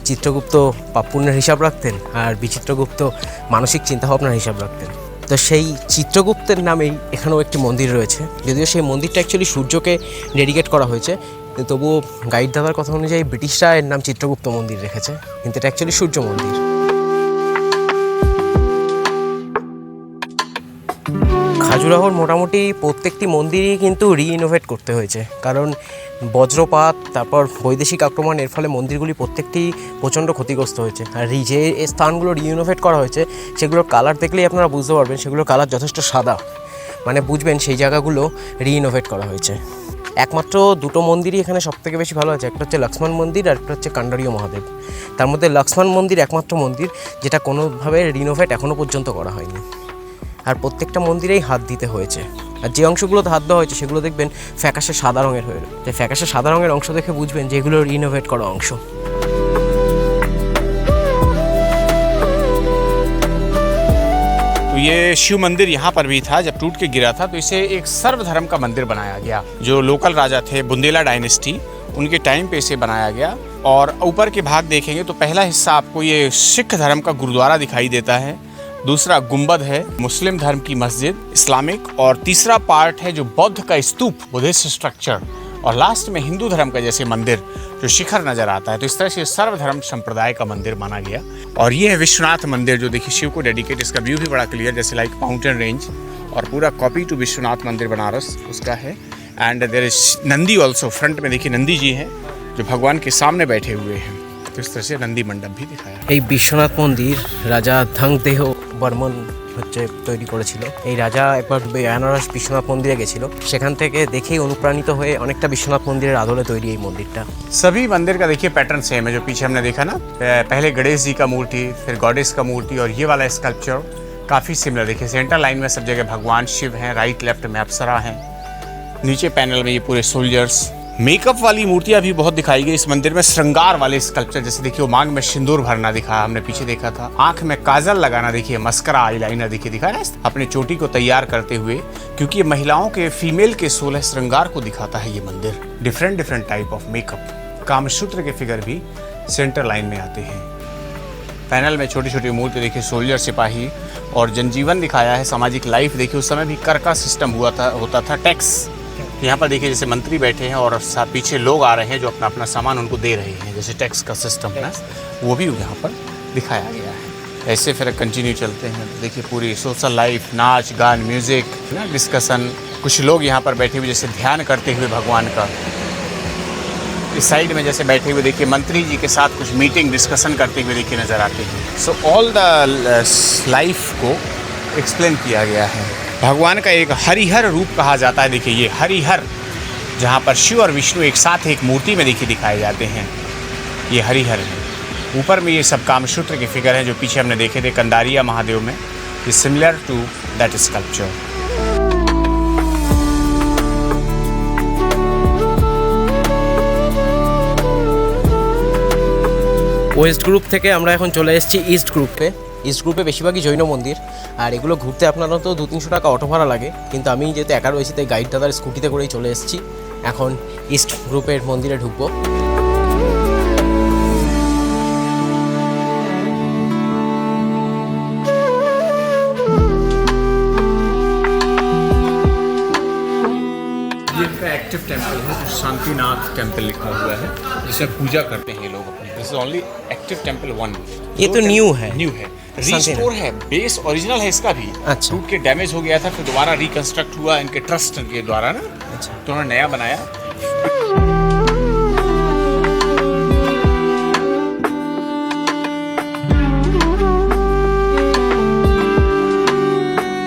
চিত্রগুপ্ত পাপপুণ্যের হিসাব রাখতেন আর বিচিত্রগুপ্ত মানসিক চিন্তাভাবনার হিসাব রাখতেন। তো সেই চিত্রগুপ্তের নামেই এখানেও একটি মন্দির রয়েছে, যদিও সেই মন্দিরটা অ্যাকচুয়ালি সূর্যকে ডেডিকেট করা হয়েছে, কিন্তু তবুও গাইড দাদার কথা অনুযায়ী ব্রিটিশরা এর নাম চিত্রগুপ্ত মন্দির রেখেছে, কিন্তু এটা অ্যাকচুয়ালি সূর্য মন্দির। খাজুরাহোর মোটামুটি প্রত্যেকটি মন্দিরই কিন্তু রিইনোভেট করতে হয়েছে, কারণ বজ্রপাত তারপর বৈদেশিক আক্রমণ, এর ফলে মন্দিরগুলি প্রত্যেকটি প্রচণ্ড ক্ষতিগ্রস্ত হয়েছে। আর যে স্থানগুলো রিইনোভেট করা হয়েছে সেগুলোর কালার দেখলেই আপনারা বুঝতে পারবেন সেগুলোর কালার যথেষ্ট সাদা, মানে বুঝবেন সেই জায়গাগুলো রিইনোভেট করা হয়েছে। একমাত্র দুটো মন্দিরই এখানে সবথেকে বেশি ভালো আছে, একটা হচ্ছে লক্ষ্মণ মন্দির আর একটা হচ্ছে কান্ডারীয় মহাদেব। তার মধ্যে লক্ষ্মণ মন্দির একমাত্র মন্দির যেটা কোনোভাবে রিনোভেট এখনও পর্যন্ত করা হয়নি, আর প্রত্যেকটা মন্দিরেই হাত দিতে হয়েছে। আর যে অংশগুলোতে হাত দেওয়া হয়েছে সেগুলো দেখবেন ফ্যাকাশে সাদা রঙের হয়ে রয়েছে, তাই ফ্যাকাশে সাদা রঙের অংশ দেখে বুঝবেন যে এগুলো রিনোভেট করা অংশ। तो ये शिव मंदिर यहाँ पर भी था, जब टूट के गिरा था तो इसे एक सर्वधर्म का मंदिर बनाया गया। जो लोकल राजा थे बुंदेला डायनेस्टी, उनके टाइम पे इसे बनाया गया। और ऊपर के भाग देखेंगे तो पहला हिस्सा आपको ये सिख धर्म का गुरुद्वारा दिखाई देता है, दूसरा गुंबद है मुस्लिम धर्म की मस्जिद इस्लामिक, और तीसरा पार्ट है जो बौद्ध का स्तूप बुद्धिस्ट स्ट्रक्चर, और लास्ट में हिंदू धर्म का जैसे मंदिर जो शिखर नजर आता है। तो इस तरह से सर्वधर्म संप्रदाय का मंदिर माना गया। और ये है विश्वनाथ मंदिर जो देखिए शिव को डेडिकेट, इसका व्यू भी बड़ा क्लियर, जैसे लाइक माउंटेन रेंज, और पूरा कॉपी टू विश्वनाथ मंदिर बनारस उसका है। And there is Nandi also, front में देखिए नंदी जी हैं जो भगवान के सामने बैठे हुए हैं। तो इस तरह से नंदी मंडप भी दिखाया। এই বিশ্বনাথ মন্দির রাজা ধাংদেহ বর্মন হচ্ছে তৈরি করেছিল। এই রাজা একবার বেনারস বিশ্বনাথ মন্দিরে গেছিল, সেখান থেকে দেখেই অনুপ্রাণিত হয়ে অনেকটা বিশ্বনাথ মন্দিরের আদলে তৈরি এই মন্দিরটা। सभी मंदिर का देखिए पैटर्न सेम है, जो पीछे हमने देखा ना, पहले गणेश जी का मूर्ति, फिर गॉडेस का मूर्ति, और ये वाला स्कल्पचर काफ़ी सिमिलर। देखिए सेंटर लाइन में सब जगह भगवान शिव हैं, राइट लेफ्ट में अप्सरा हैं, नीचे पैनल में ये पूरे सोल्जर्स। मेकअप वाली मूर्तियां भी बहुत दिखाई गई इस मंदिर में। श्रृंगार वाले स्कल्पचर, जैसे देखिए वो मांग में सिंदूर भरना दिखाया हमने पीछे देखा था, आंख में काजल लगाना देखिए, मस्करा आईलाइनर देखिए दिखाया ना, अपने चोटी को तैयार करते हुए, क्योंकि ये महिलाओं के फीमेल के 16 श्रृंगार को दिखाता है ये मंदिर। Different different type of makeup, Kamasutra के फिगर भी सेंटर लाइन में आते हैं। पैनल में छोटी छोटी मूर्ति देखिए, सोल्जर सिपाही, और जनजीवन दिखाया है, सामाजिक लाइफ देखिए। उस समय भी कर का सिस्टम होता था टैक्स। यहाँ पर देखिए जैसे मंत्री बैठे हैं और पीछे लोग आ रहे हैं जो अपना अपना सामान उनको दे रहे हैं, जैसे टैक्स का सिस्टम है वो भी यहाँ पर दिखाया गया है। ऐसे फिर कंटिन्यू चलते हैं। देखिए पूरी सोशल लाइफ, नाच गान, म्यूज़िक ना, डिस्कशन। कुछ लोग यहाँ पर बैठे हुए जैसे ध्यान करते हुए भगवान का। इस साइड में जैसे बैठे हुए देखिए मंत्री जी के साथ कुछ मीटिंग डिस्कशन करते हुए देखिए नज़र आते हैं। सो ऑल द लाइफ को एक्सप्लेन किया गया है। भगवान का एक हरिहर रूप कहा जाता है। देखिए ये हरिहर, जहाँ पर शिव और विष्णु एक साथ एक मूर्ति में देखिए दिखाए जाते हैं, ये हरिहर है। ऊपर में ये सब कामसूत्र के फिगर हैं जो पीछे हमने देखे थे कंदारिया महादेव में, is similar to that sculpture. West group থেকে আমরা এখন চলে এসেছি ইস্ট গ্রুপে। ইস্ট গ্রুপে বেশিরভাগই জৈন মন্দির, আর এগুলো ঘুরতে আপনারা তো 200-300 টাকা অটো ভাড়া লাগে, কিন্তু আমি যেহেতু একা রয়েছি তাই গাইড দাদার স্কুটিতে করেই চলে এসেছি। এখন ইস্ট গ্রুপের মন্দিরে ঢুকবো। ये इनका एक्टिव टेम्पल है, जो शांतिनाथ टेम्पल लिखा हुआ है, जिसमें पूजा करते हैं ये लोग अपने। This is only active temple 1। ये तो न्यू है। न्यू है, रिस्टोर है। बेस ओरिजिनल है इसका भी, अच्छा। टूट के डैमेज हो गया था, फिर दोबारा रिकंस्ट्रक्ट हुआ इनके ट्रस्ट के द्वारा ना, अच्छा। तो उन्होंने नया बनाया।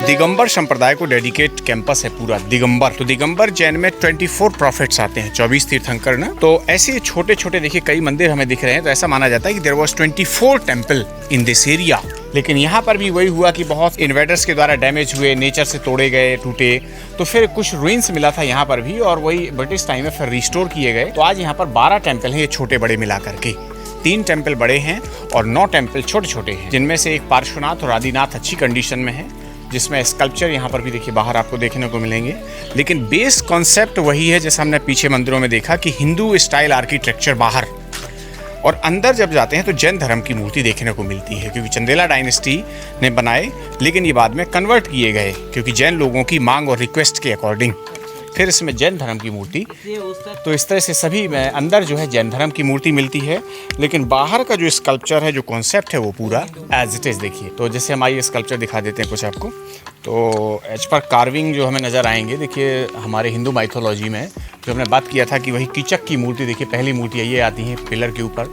दिगंबर संप्रदाय को डेडिकेट कैंपस है पूरा दिगंबर। तो दिगंबर जैन में 24 प्रॉफिट्स आते हैं, 24 तीर्थंकर ना। तो ऐसे छोटे छोटे देखिए कई मंदिर हमें दिख रहे हैं, तो ऐसा माना जाता है कि there was 24 temple in this area. लेकिन यहाँ पर भी वही हुआ कि बहुत इन्वेडर्स के द्वारा डैमेज हुए, नेचर से तोड़े गए, टूटे, तो फिर कुछ रुइंस मिला था यहाँ पर भी, और वही ब्रिटिश टाइम में फिर रिस्टोर किए गए। तो आज यहाँ पर 12 टेम्पल हैं, ये छोटे बड़े मिला करके। 3 टेम्पल बड़े हैं और 9 टेम्पल छोटे छोटे हैं, जिनमें से एक पार्श्वनाथ और आदिनाथ अच्छी कंडीशन में है, जिसमें स्कल्पचर यहाँ पर भी देखिए बाहर आपको देखने को मिलेंगे। लेकिन बेस कॉन्सेप्ट वही है जैसा हमने पीछे मंदिरों में देखा कि हिंदू स्टाइल आर्किटेक्चर बाहर, और अंदर जब जाते हैं तो जैन धर्म की मूर्ति देखने को मिलती है, क्योंकि चंदेला डायनेस्टी ने बनाए, लेकिन ये बाद में कन्वर्ट किए गए क्योंकि जैन लोगों की मांग और रिक्वेस्ट के अकॉर्डिंग फिर इसमें जैन धर्म की मूर्ति। तो इस तरह से सभी में अंदर जो है जैन धर्म की मूर्ति मिलती है, लेकिन बाहर का जो स्कल्पचर है, जो कॉन्सेप्ट है, वो पूरा एज इट इज़ देखिए। तो जैसे हम आइए स्कल्पचर दिखा देते हैं कुछ आपको। तो एज पर कार्विंग जो हमें नज़र आएंगे, देखिए हमारे हिंदू माइथोलॉजी में जो हमने बात किया था कि वही कीचक की मूर्ति, देखिए पहली मूर्ति ये आती है पिलर के ऊपर,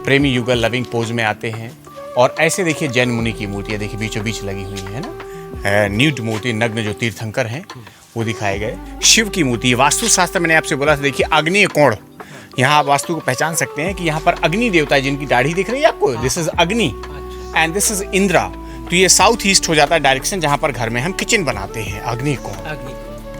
प्रेमी युगल लविंग पोज में आते हैं। और ऐसे देखिए जैन मुनि की मूर्तियाँ देखिए बीचों बीच लगी हुई है ना, न्यूड मूर्ति, नग्न जो तीर्थंकर हैं वो दिखाए गए। शिव की मूर्ति, वास्तु शास्त्र मैंने आपसे बोला था, देखिए अग्नि कोण, यहाँ आप वास्तु को पहचान सकते हैं कि यहाँ पर अग्नि देवता है जिनकी दाढ़ी दिख रही है आपको, दिस इज अग्नि एंड दिस इज इंद्रा। तो ये साउथ ईस्ट हो जाता है डायरेक्शन जहाँ पर घर में हम किचन बनाते हैं, अग्नि कोण,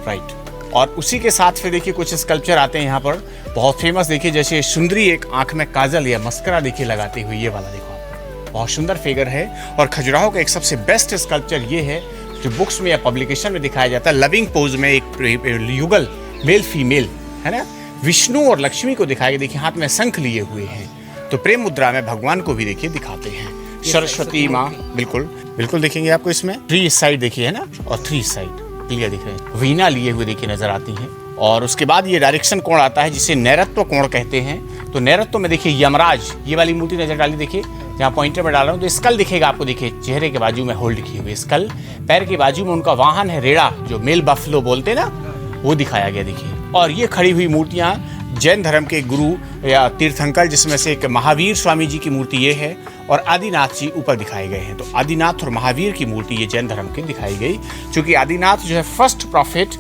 राइट। और उसी के साथ फिर देखिए कुछ स्कल्पचर आते हैं यहाँ पर बहुत फेमस, देखिए जैसे सुंदरी एक आंख में काजल या मस्करा देखिए लगाते हुए, ये वाला देखो आप, बहुत सुंदर फिगर है। और खजुराहो का एक सबसे बेस्ट स्कल्पचर ये है जो बुक्स में या पब्लिकेशन में दिखाया जाता है, लविंग पोज में एक युगल मेल फीमेल है ना, विष्णु और लक्ष्मी को दिखाया, देखिए हाथ में शंख लिए हुए हैं, तो प्रेम मुद्रा में भगवान को भी देखिए दिखाते हैं, सरस्वती माँ, बिल्कुल बिल्कुल देखेंगे आपको इसमें 3 साइड देखिए है ना, और 3 साइड क्लियर दिख रहे हैं, वीणा लिए हुए देखिए नजर आती हैं। और उसके बाद ये डायरेक्शन कोण आता है जिसे नैरत्व कोण कहते हैं। तो नैरत्व में देखिए यमराज, ये वाली मूर्ति नजर डाली, देखिए जहाँ पॉइंटर में डाल रहा हूँ, तो स्कल दिखेगा आपको, देखिए चेहरे के बाजू में होल्ड किए हुए स्कल, पैर के बाजू में उनका वाहन है रेड़ा, जो मेल बफलो बोलते हैं ना, वो दिखाया गया देखिए। और ये खड़ी हुई मूर्तियाँ जैन धर्म के गुरु या तीर्थंकर, जिसमें से एक महावीर स्वामी जी की मूर्ति ये है, और आदिनाथ जी ऊपर दिखाए गए हैं। तो आदिनाथ और महावीर की मूर्ति ये जैन धर्म की दिखाई गई, क्योंकि आदिनाथ जो है फर्स्ट प्रॉफिट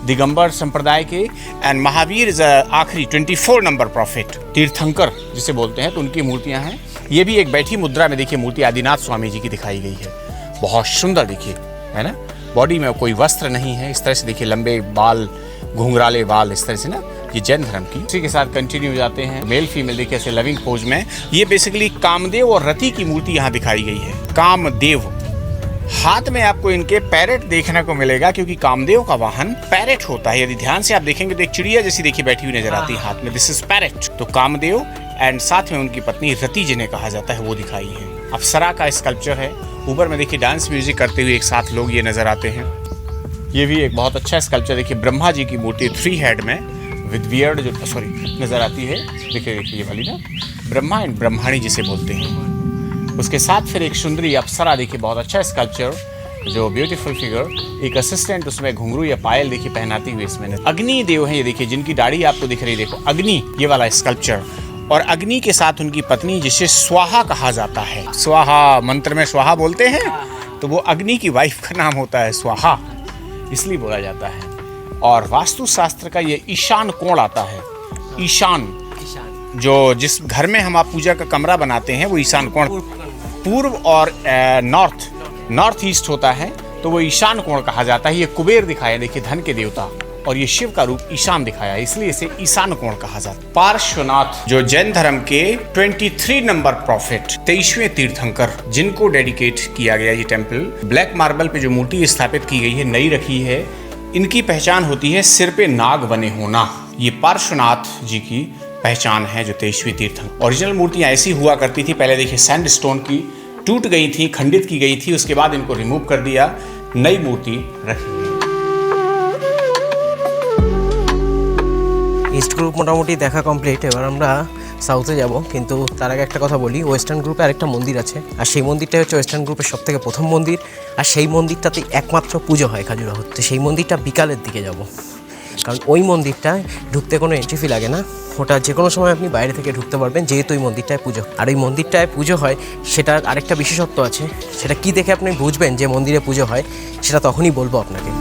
दिगंबर संप्रदाय के, एंड महावीर इज आखिरी 24 नंबर प्रॉफिट, तीर्थंकर जिसे बोलते हैं, तो उनकी मूर्तियां हैं। ये भी एक बैठी मुद्रा में देखिए मूर्ति आदिनाथ स्वामी जी की दिखाई गई है, बहुत सुंदर देखिए है ना, बॉडी में कोई वस्त्र नहीं है, इस तरह से देखिए लंबे बाल, घुंघराले बाल, इस तरह से ना, ये जैन धर्म की। इसी के साथ कंटिन्यू जाते हैं, मेल फीमेल देखिए ऐसे लविंग पोज में। ये बेसिकली कामदेव और रति की मूर्ति यहाँ दिखाई गई है। कामदेव, हाथ में आपको इनके पैरेट देखने को मिलेगा, क्योंकि कामदेव का वाहन पैरेट होता है। यदि ध्यान से आप देखेंगे तो एक चिड़िया जैसी देखिए बैठी हुई नजर आती है हाथ में, दिस इज पैरेट। तो कामदेव एंड साथ में उनकी पत्नी रति जिन्हें कहा जाता है वो दिखाई है। अप्सरा का स्कल्पचर है, ऊपर में देखिए डांस म्यूजिक करते हुए एक साथ लोग ये नजर आते हैं। ये भी एक बहुत अच्छा स्कल्पचर देखिए, ब्रह्मा जी की मूर्ति 3 हेड में विद बियर्ड जो नजर आती है, देखिए ये वाली ना, ब्रह्मा एंड ब्रह्माणी जिसे बोलते हैं, उसके साथ फिर एक सुंदरी अप्सरा देखिए, बहुत अच्छा स्कल्पचर, जो ब्यूटीफुल फिगर, एक असिस्टेंट उसमें घुंघरू या पायल देखिए पहनाती हुई इसमें। अग्नि देव है ये देखिए, जिनकी दाढ़ी आपको दिख रही है, देखो अग्नि, ये वाला स्कल्पचर। और अग्नि के साथ उनकी पत्नी, जिसे स्वाहा कहा जाता है, स्वाहा मंत्र में स्वाहा बोलते हैं, तो वो अग्नि की वाइफ का नाम होता है स्वाहा, इसलिए बोला जाता है। और वास्तु शास्त्र का ये ईशान कोण आता है। ईशान, जो जिस घर में हम आप पूजा का कमरा बनाते हैं, वो ईशान कोण, पूर्व और नॉर्थ ईस्ट होता है, तो वो ईशान कोण कहा जाता है। ये कुबेर दिखाया देखिए, धन के देवता, और ये शिव का रूप ईशान दिखाया, इसलिए इसे ईशान कोण कहा जाता है। पार्श्वनाथ, जो जैन धर्म के 23 नंबर प्रॉफिट, 23वें तीर्थंकर, जिनको डेडिकेट किया गया ये टेम्पल। ब्लैक मार्बल पे जो मूर्ति स्थापित की गई है, नई रखी है। इनकी पहचान होती है सिर पे नाग बने होना। ये पार्श्वनाथ जी की पहचान है, जो 23वीं तीर्थंकर। ओरिजिनल मूर्तियां ऐसी हुआ करती थी, पहले देखिए सैंडस्टोन की, टूट गई थी, खंडित की गई थी, उसके बाद इनको रिमूव कर दिया, नई मूर्ति रखी। ইস্ট গ্রুপ মোটামুটি দেখা কমপ্লিট। এবার আমরা সাউথে যাব, কিন্তু তার আগে একটা কথা বলি, ওয়েস্টার্ন গ্রুপে আরেকটা মন্দির আছে, আর সেই মন্দিরটাই হচ্ছে ওয়েস্টার্ন গ্রুপের সবথেকে প্রথম মন্দির, আর সেই মন্দিরটাতে একমাত্র পুজো হয় খাজুরাহোতে। সেই মন্দিরটা বিকালের দিকে যাব, কারণ ওই মন্দিরটায় ঢুকতে কোনো এন্ট্রি ফি লাগে না, ওটা যে কোনো সময় আপনি বাইরে থেকে ঢুকতে পারবেন, যেহেতু ওই মন্দিরটায় পুজো। আর ওই মন্দিরটায় পুজো হয়, সেটার আরেকটা বিশেষত্ব আছে, সেটা কি দেখে আপনি বুঝবেন যে মন্দিরে পুজো হয়, সেটা তখনই বলবো আপনাকে।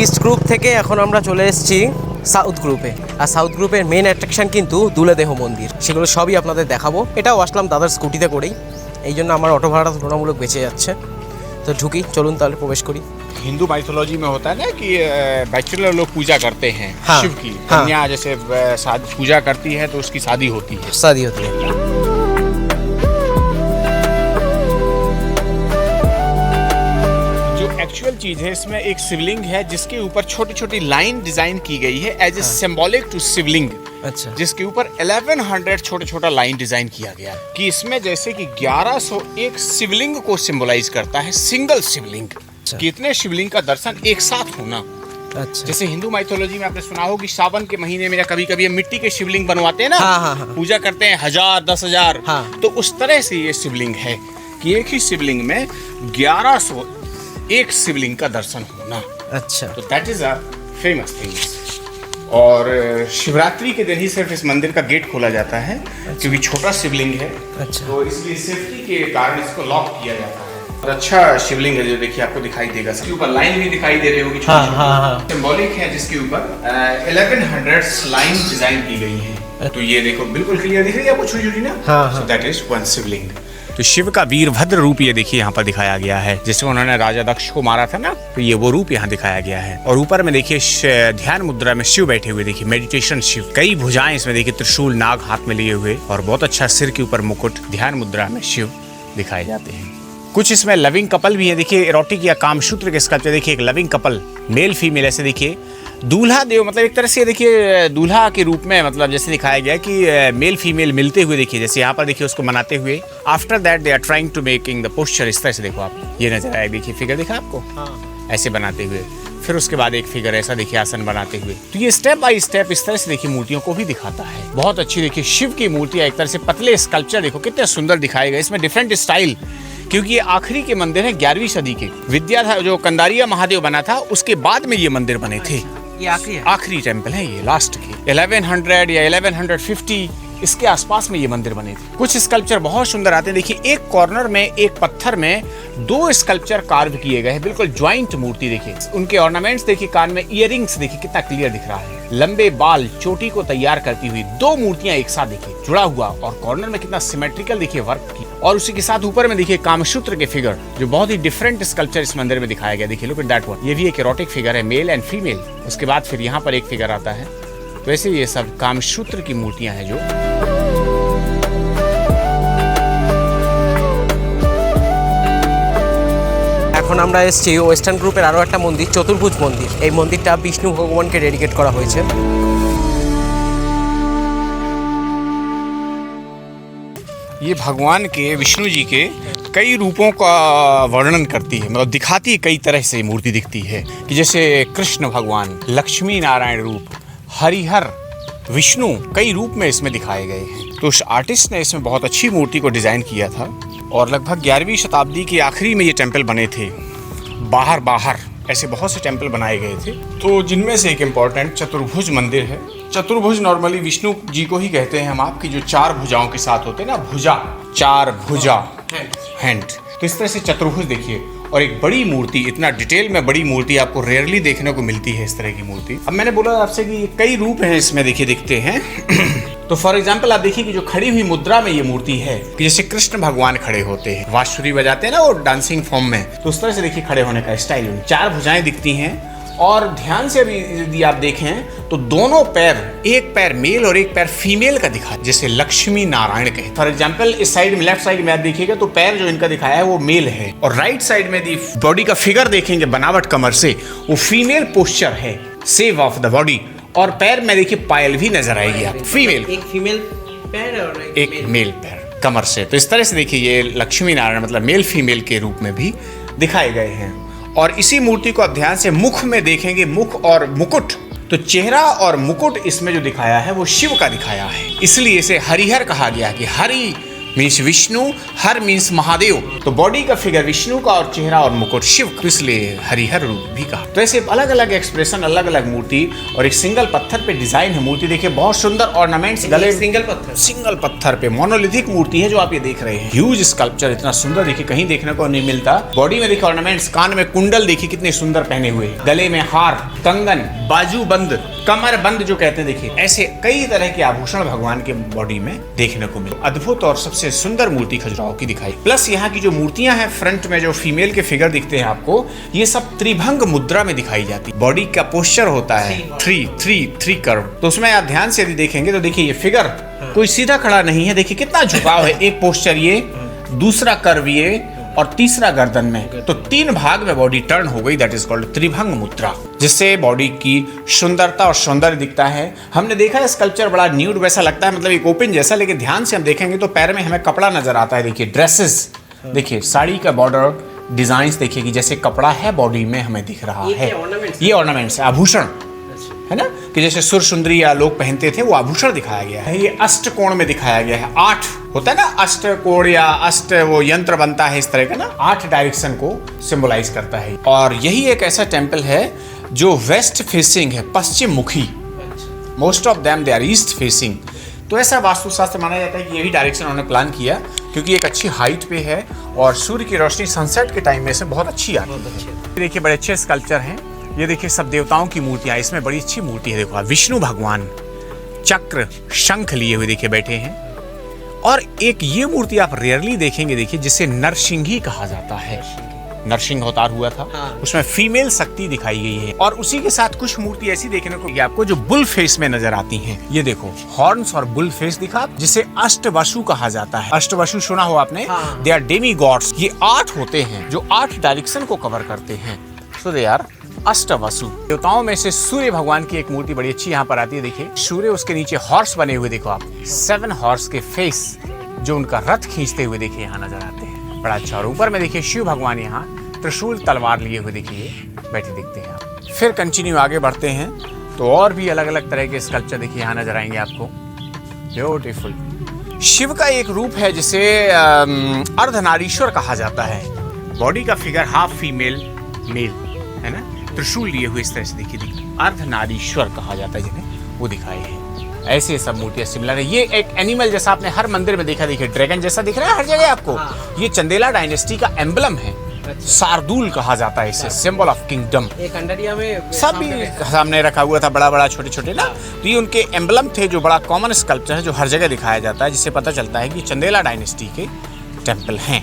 ইস্ট গ্রুপ থেকে এখন আমরা চলে এসেছি সাউথ গ্রুপে, আর সাউথ গ্রুপের মেন অ্যাট্রাকশন কিন্তু দুলেদেহ মন্দির, সেগুলো সবই আপনাদের দেখাবো। এটাও আসলাম দাদার স্কুটিতে করেই, এই জন্য আমার অটো ভাড়াটা তুলনামূলক বেঁচে যাচ্ছে। তো ঢুকি, চলুন তাহলে প্রবেশ করি। हिंदू माइथोलॉजी में होता है ना कि बैचलर लोग पूजा करते हैं, हाँ, शिव की हाँ। कन्या जैसे पूजा करती है तो उसकी शादी होती है। शादी होती है। जो एक्चुअल चीज है, इसमें एक शिवलिंग है जिसके ऊपर छोटी छोटी लाइन डिजाइन की गई है एज ए सिंबॉलिक टू शिवलिंग, अच्छा, जिसके ऊपर 1100 छोटा छोटा लाइन डिजाइन किया गया है, कि इसमें जैसे कि 1101 शिवलिंग को सिंबलाइज करता है, सिंगल शिवलिंग, कि इतने शिवलिंग का दर्शन एक साथ होना। अच्छा, जैसे हिंदू माइथोलॉजी में आपने सुना हो कि सावन के महीने में या कभी कभी मिट्टी के शिवलिंग बनवाते हैं ना, हाँ, हाँ, हाँ। पूजा करते हैं 1000 10,000, हाँ। तो उस तरह से ये शिवलिंग है कि एक ही शिवलिंग में 1101 शिवलिंग का दर्शन होना। अच्छा, तो that is a famous thing. और शिवरात्रि के दिन ही सिर्फ इस मंदिर का गेट खोला जाता है, क्योंकि छोटा शिवलिंग है, अच्छा, तो इसलिए सेफ्टी के कारण इसको लॉक किया जाता है। और अच्छा शिवलिंग है, जो देखिए आपको दिखाई देगा, इसके ऊपर लाइन भी दिखाई दे रही होगी, हाँ, हाँ, हाँ। सिंबॉलिक है, जिसके ऊपर 1100 लाइन डिजाइन की गई है। तो ये देखो बिल्कुल क्लियर दिख रही है आपको, छोटी छोटी ना, हाँ, हाँ। सो दैट इज वन शिवलिंग। तो शिव का वीरभद्र रूप ये देखिए यहाँ पर दिखाया गया है, जिसमें उन्होंने राजा दक्ष को मारा था ना, तो ये वो रूप यहाँ दिखाया गया है। और ऊपर में देखिए ध्यान मुद्रा में शिव बैठे हुए, देखिए मेडिटेशन शिव, कई भुजाएं इसमें देखिए, त्रिशूल नाग हाथ में लिए हुए, और बहुत अच्छा सिर के ऊपर मुकुट, ध्यान मुद्रा में शिव दिखाए जाते हैं। कुछ इसमें लविंग कपल भी है, देखिए एरोटिक या कामसूत्र के स्कल्पचर, देखिए एक लविंग कपल, मेल फीमेल, ऐसे देखिए दूल्हा देव, मतलब एक तरह से देखिए दूल्हा के रूप में, मतलब जैसे दिखाया गया कि मेल फीमेल मिलते हुए, देखिए जैसे यहाँ पर देखिए उसको मनाते हुए। After that they are trying to making the posture, इस तरह से देखो आप, ये नजर आया, देखिए फिगर दिखा आपको, ऐसे बनाते हुए, फिर उसके बाद एक फिगर ऐसा देखिए आसन बनाते हुए। तो ये स्टेप बाय स्टेप इस तरह से देखिए मूर्तियों को भी दिखाता है। बहुत अच्छी देखिए शिव की मूर्तियां, एक तरह से पतले स्कल्पचर, देखो कितने सुंदर दिखाए गए, इसमें डिफरेंट स्टाइल, क्योंकि ये आखिरी के मंदिर है 11वीं सदी के। विद्याधर जो कंदारिया महादेव बना था, उसके बाद में ये मंदिर बने थे। ये आखिरी है, आखिरी टेम्पल है ये, लास्ट के 1100 या 1150 इसके आसपास में ये मंदिर बने थे। कुछ स्कल्पचर बहुत सुंदर आते हैं, देखिए एक कॉर्नर में, एक पत्थर में 2 स्कल्पचर कार्व किए गए हैं, बिल्कुल ज्वाइंट मूर्ति, देखिए उनके ऑर्नामेंट्स देखिए, कान में इयरिंग्स देखिए कितना क्लियर दिख रहा है, लंबे बाल, चोटी को तैयार करती हुई 2 मूर्तियां एक साथ देखिए जुड़ा हुआ, और कॉर्नर में कितना सिमेट्रिकल देखिए वर्क की, और उसी के साथ ऊपर में देखिए कामसूत्र के फिगर, जो बहुत ही डिफरेंट स्कल्पचर इस मंदिर में दिखाया गया, देखिए लुक एट दैट वन, ये भी एक एरोटिक फिगर है, मेल एंड फीमेल। उसके बाद फिर यहाँ पर एक फिगर आता है, तो ऐसे ये सब कामसूत्र की मूर्तियां हैं जो। এখন আমরা এসেছি ওয়েস্টার্ন গ্রুপের আরও একটা মন্দির, চতুর্ভুজ মন্দির। এই মন্দিরটা বিষ্ণু ভগবানকে ডেডিকেট করা হয়েছে। ये भगवान के, विष्णु जी के कई रूपों का वर्णन करती है, मतलब दिखाती है, कई तरह से मूर्ति दिखती है, कि जैसे कृष्ण भगवान, लक्ष्मी नारायण रूप, हरिहर विष्णु कई रूप में इसमें दिखाए गए हैं। तो उस आर्टिस्ट ने इसमें बहुत अच्छी मूर्ति को डिजाइन किया था और लगभग 11वीं शताब्दी के आखिरी में ये टेम्पल बने थे। बाहर ऐसे बहुत से टेम्पल बनाए गए थे, तो जिनमें से एक इम्पॉर्टेंट चतुर्भुज मंदिर है। चतुर्भुज नॉर्मली विष्णु जी को ही कहते हैं हम, आपकी जो 4 भुजाओं के साथ होते हैं ना, भुजा, 4 भुजा, हैंड। तो इस तरह से चतुर्भुज देखिए, और एक बड़ी मूर्ति, इतना डिटेल में बड़ी मूर्ति आपको रेयरली देखने को मिलती है इस तरह की मूर्ति। अब मैंने बोला आपसे कि कई रूप हैं इसमें, देखिए दिखते हैं। तो फॉर एग्जाम्पल आप देखिए कि जो खड़ी हुई मुद्रा में ये मूर्ति है, कि जैसे कृष्ण भगवान खड़े होते हैं, बांसुरी बजाते हैं ना वो डांसिंग फॉर्म में, तो उस तरह से देखिए खड़े होने का स्टाइल। 4 भुजाएं दिखती हैं और ध्यान से अभी यदि आप देखें तो दोनों पैर, एक पैर मेल और एक पैर फीमेल का दिखा, जैसे लक्ष्मी नारायण कहे। फॉर एग्जांपल इस साइड में, लेफ्ट साइड में आप देखिएगा तो पैर जो इनका दिखाया है वो मेल है, और राइट साइड में दी बॉडी का फिगर देखेंगे बनावट कमर से, वो फीमेल पोस्चर है, सेव ऑफ द बॉडी। और पैर में देखिए पायल भी नजर आएगी आप, फीमेल, एक फीमेल पैर और एक मेल पैर कमर से। तो इस तरह से देखिए ये लक्ष्मी नारायण मतलब मेल फीमेल के रूप में भी दिखाए गए हैं। और इसी मूर्ति को आप ध्यान से मुख में देखेंगे, मुख और मुकुट, तो चेहरा और मुकुट इसमें जो दिखाया है वो शिव का दिखाया है, इसलिए इसे हरिहर कहा गया कि हरि मीन्स विष्णु, हर मीन्स महादेव। तो बॉडी का फिगर विष्णु का और चेहरा और मुकुट शिव का, इसलिए हरिहर रूप भी कहा। तो ऐसे अलग अलग एक्सप्रेशन, अलग अलग मूर्ति, और एक सिंगल पत्थर पे डिजाइन है मूर्ति। देखिए बहुत सुंदर ऑर्नामेंट्स गले, सिंगल पत्थर पे मोनोलिथिक मूर्ति है जो आप ये देख रहे हैं। ह्यूज स्कल्पचर, इतना सुंदर देखिए कहीं देखने को नहीं मिलता। बॉडी में देखिए ऑर्नामेंट्स, कान में कुंडल देखिए कितने सुंदर पहने हुए, गले में हार, कंगन, बाजू बंद, कमर बंद जो कहते हैं, देखिए ऐसे कई तरह के आभूषण भगवान के बॉडी में देखने को मिले। अद्भुत और सबसे सुंदर मूर्ति खजुराहो की दिखाई। प्लस यहाँ की जो मूर्तियां हैं फ्रंट में, जो फीमेल के फिगर दिखते हैं आपको, ये सब त्रिभंग मुद्रा में दिखाई जाती है। बॉडी का पोस्चर होता है थ्री कर्व, तो उसमें आप ध्यान से यदि देखेंगे तो देखिए ये फिगर कोई सीधा खड़ा नहीं है, देखिए कितना झुकाव है। एक पोस्चर ये, दूसरा कर्व ये, और तीसरा गर्दन में, तो 3 भाग में बॉडी टर्न हो गई। दैट इज कॉल्ड त्रिभंग मुद्रा, जिससे बॉडी की सुंदरता और सौंदर्य दिखता है। हमने देखा है स्कल्पचर बड़ा न्यूड वैसा लगता है, मतलब एक ओपन जैसा, लेकिन ध्यान से हम देखेंगे तो पैर में हमें कपड़ा नजर आता है। देखिए ड्रेसेस, देखिए साड़ी का बॉर्डर डिजाइन देखिए कि जैसे कपड़ा है बॉडी में हमें दिख रहा है। ये ऑर्नामेंट्स, आभूषण है ना, कि जैसे सुर सुंदरी या लोग पहनते थे वो आभूषण दिखाया गया है। ये अष्टकोण में दिखाया गया है। 8 होता है ना अष्टकोण, या अष्ट वो यंत्र बनता है इस तरह का ना, 8 डायरेक्शन को सिंबलाइज करता है। और यही एक ऐसा टेम्पल है जो वेस्ट फेसिंग है, पश्चिम मुखी। Most of them they are east facing. तो ऐसा वास्तुशास्त्र माना जाता है कि यही डायरेक्शन उन्होंने प्लान किया, क्योंकि एक अच्छी हाइट पे है और सूर्य की रोशनी सनसेट के टाइम में से बहुत अच्छी आती है। देखिए बड़े अच्छे स्कल्पचर हैं। ये देखिए सब देवताओं की मूर्तियां, इसमें बड़ी अच्छी मूर्ति है। देखो विष्णु भगवान चक्र शंख लिए हुए देखिए बैठे हैं। और एक ये मूर्ति आप रेयरली देखेंगे, देखिए जिसे नरसिंही कहा जाता है। नरसिंह अवतार हुआ था, उसमें फीमेल शक्ति दिखाई गई है। और उसी के साथ कुछ मूर्ति ऐसी देखने को आपको जो बुल फेस में नजर आती हैं। ये देखो हॉर्न्स और बुल फेस दिखा, जिसे अष्टवसु कहा जाता है। अष्टवसु सुना हो आपने, दे आर डेमी गॉड्स। ये 8 होते हैं जो 8 डायरेक्शन को कवर करते हैं, सो दे आर अष्टवसु। देवताओं में से सूर्य भगवान की एक मूर्ति बड़ी अच्छी यहाँ पर आती है। देखिए सूर्य, उसके नीचे हॉर्स बने हुए देखो आप, 7 हॉर्स के फेस जो उनका रथ खींचते हुए देखिए यहाँ नजर आते हैं, बड़ा अच्छा। और ऊपर में देखिए शिव भगवान यहाँ त्रिशूल तलवार लिए हुए देखिए बैठे दिखते हैं आप। फिर कंटिन्यू आगे बढ़ते हैं तो और भी अलग अलग तरह के स्कल्पचर देखिए यहाँ नजर आएंगे आपको, ब्यूटीफुल। शिव का एक रूप है जिसे अर्धनारीश्वर कहा जाता है। बॉडी का फिगर हाफ फीमेल मेल है ना, त्रिशूल लिए हुए इस तरह से देखिए अर्धनारीश्वर कहा जाता है जिन्हें, वो दिखाए हैं। ऐसे सब मूर्तियां सिमिलर है। ये एक एनिमल जैसा आपने हर मंदिर में देखा, देखिए ड्रैगन जैसा दिख रहा है हर जगह आपको। ये चंदेला डायनेस्टी का एम्बलम है। शार्दुल कहा जाता है इसे, सिंबल ऑफ किंगडम। एक अंडरिया में सब भी सामने रखा हुआ था, बड़ा बड़ा छोटे छोटे ना, तो ये उनके एम्बलम थे जो बड़ा कॉमन स्कल्पचर है जो हर जगह दिखाया जाता है, जिससे पता चलता है कि चंदेला डायनेस्टी के टेम्पल हैं।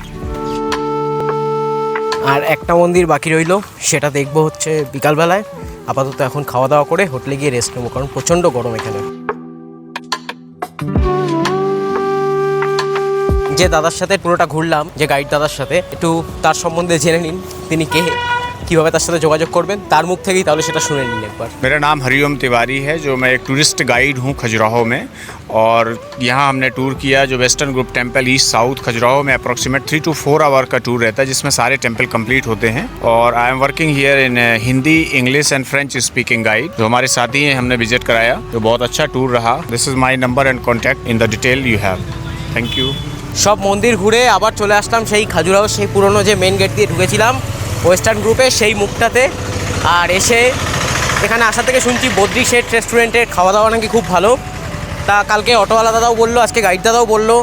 আর একটা মন্দির বাকি রইল, সেটা দেখবো হচ্ছে বিকালবেলায়। আপাতত এখন খাওয়া দাওয়া করে হোটেলে গিয়ে রেস্ট নেবো, কারণ প্রচণ্ড গরম এখানে। যে দাদার সাথে পুরোটা ঘুরলাম, যে গাইড দাদার সাথে, একটু তার সম্বন্ধে জেনে নিন তিনি কে। কীভাবে তার সাথে যোগাযোগ করবেন তার মুখ থেকেই তাহলে সেটা শুনে নিন একবার। मेरा नाम हरिओम तिवारी है, जो मैं एक टूरिस्ट गाइड हूँ खजुराहो में। और यहाँ हमने टूर किया जो western group temple east south Khajuraho में। अप्रॉक्सीमेट 3 to 4 आवर का टूर रहता है, जिसमें सारे टेम्पल कंप्लीट होते हैं। और I am working here in Hindi, English and French speaking guide. जो हमारे साथी हैं हमने विजिट कराया, तो बहुत अच्छा टूर रहा। This is my number and contact in the detail you have. Thank you. সব মন্দির ঘুরে আবার চলে আসলাম সেই খাজুরাহো, সেই পুরনো যে মেন গেট দিয়ে ঢুকেছিলাম ওয়েস্টার্ন গ্রুপে সেই মুখটাতে। আর এসে এখানে আসা থেকে শুনছি বদ্রি শেঠ রেস্টুরেন্টের খাওয়া দাওয়া নাকি খুব ভালো। তা কালকে অটোওয়ালা দাদাও বললো, আজকে গাইড দাদাও বললো,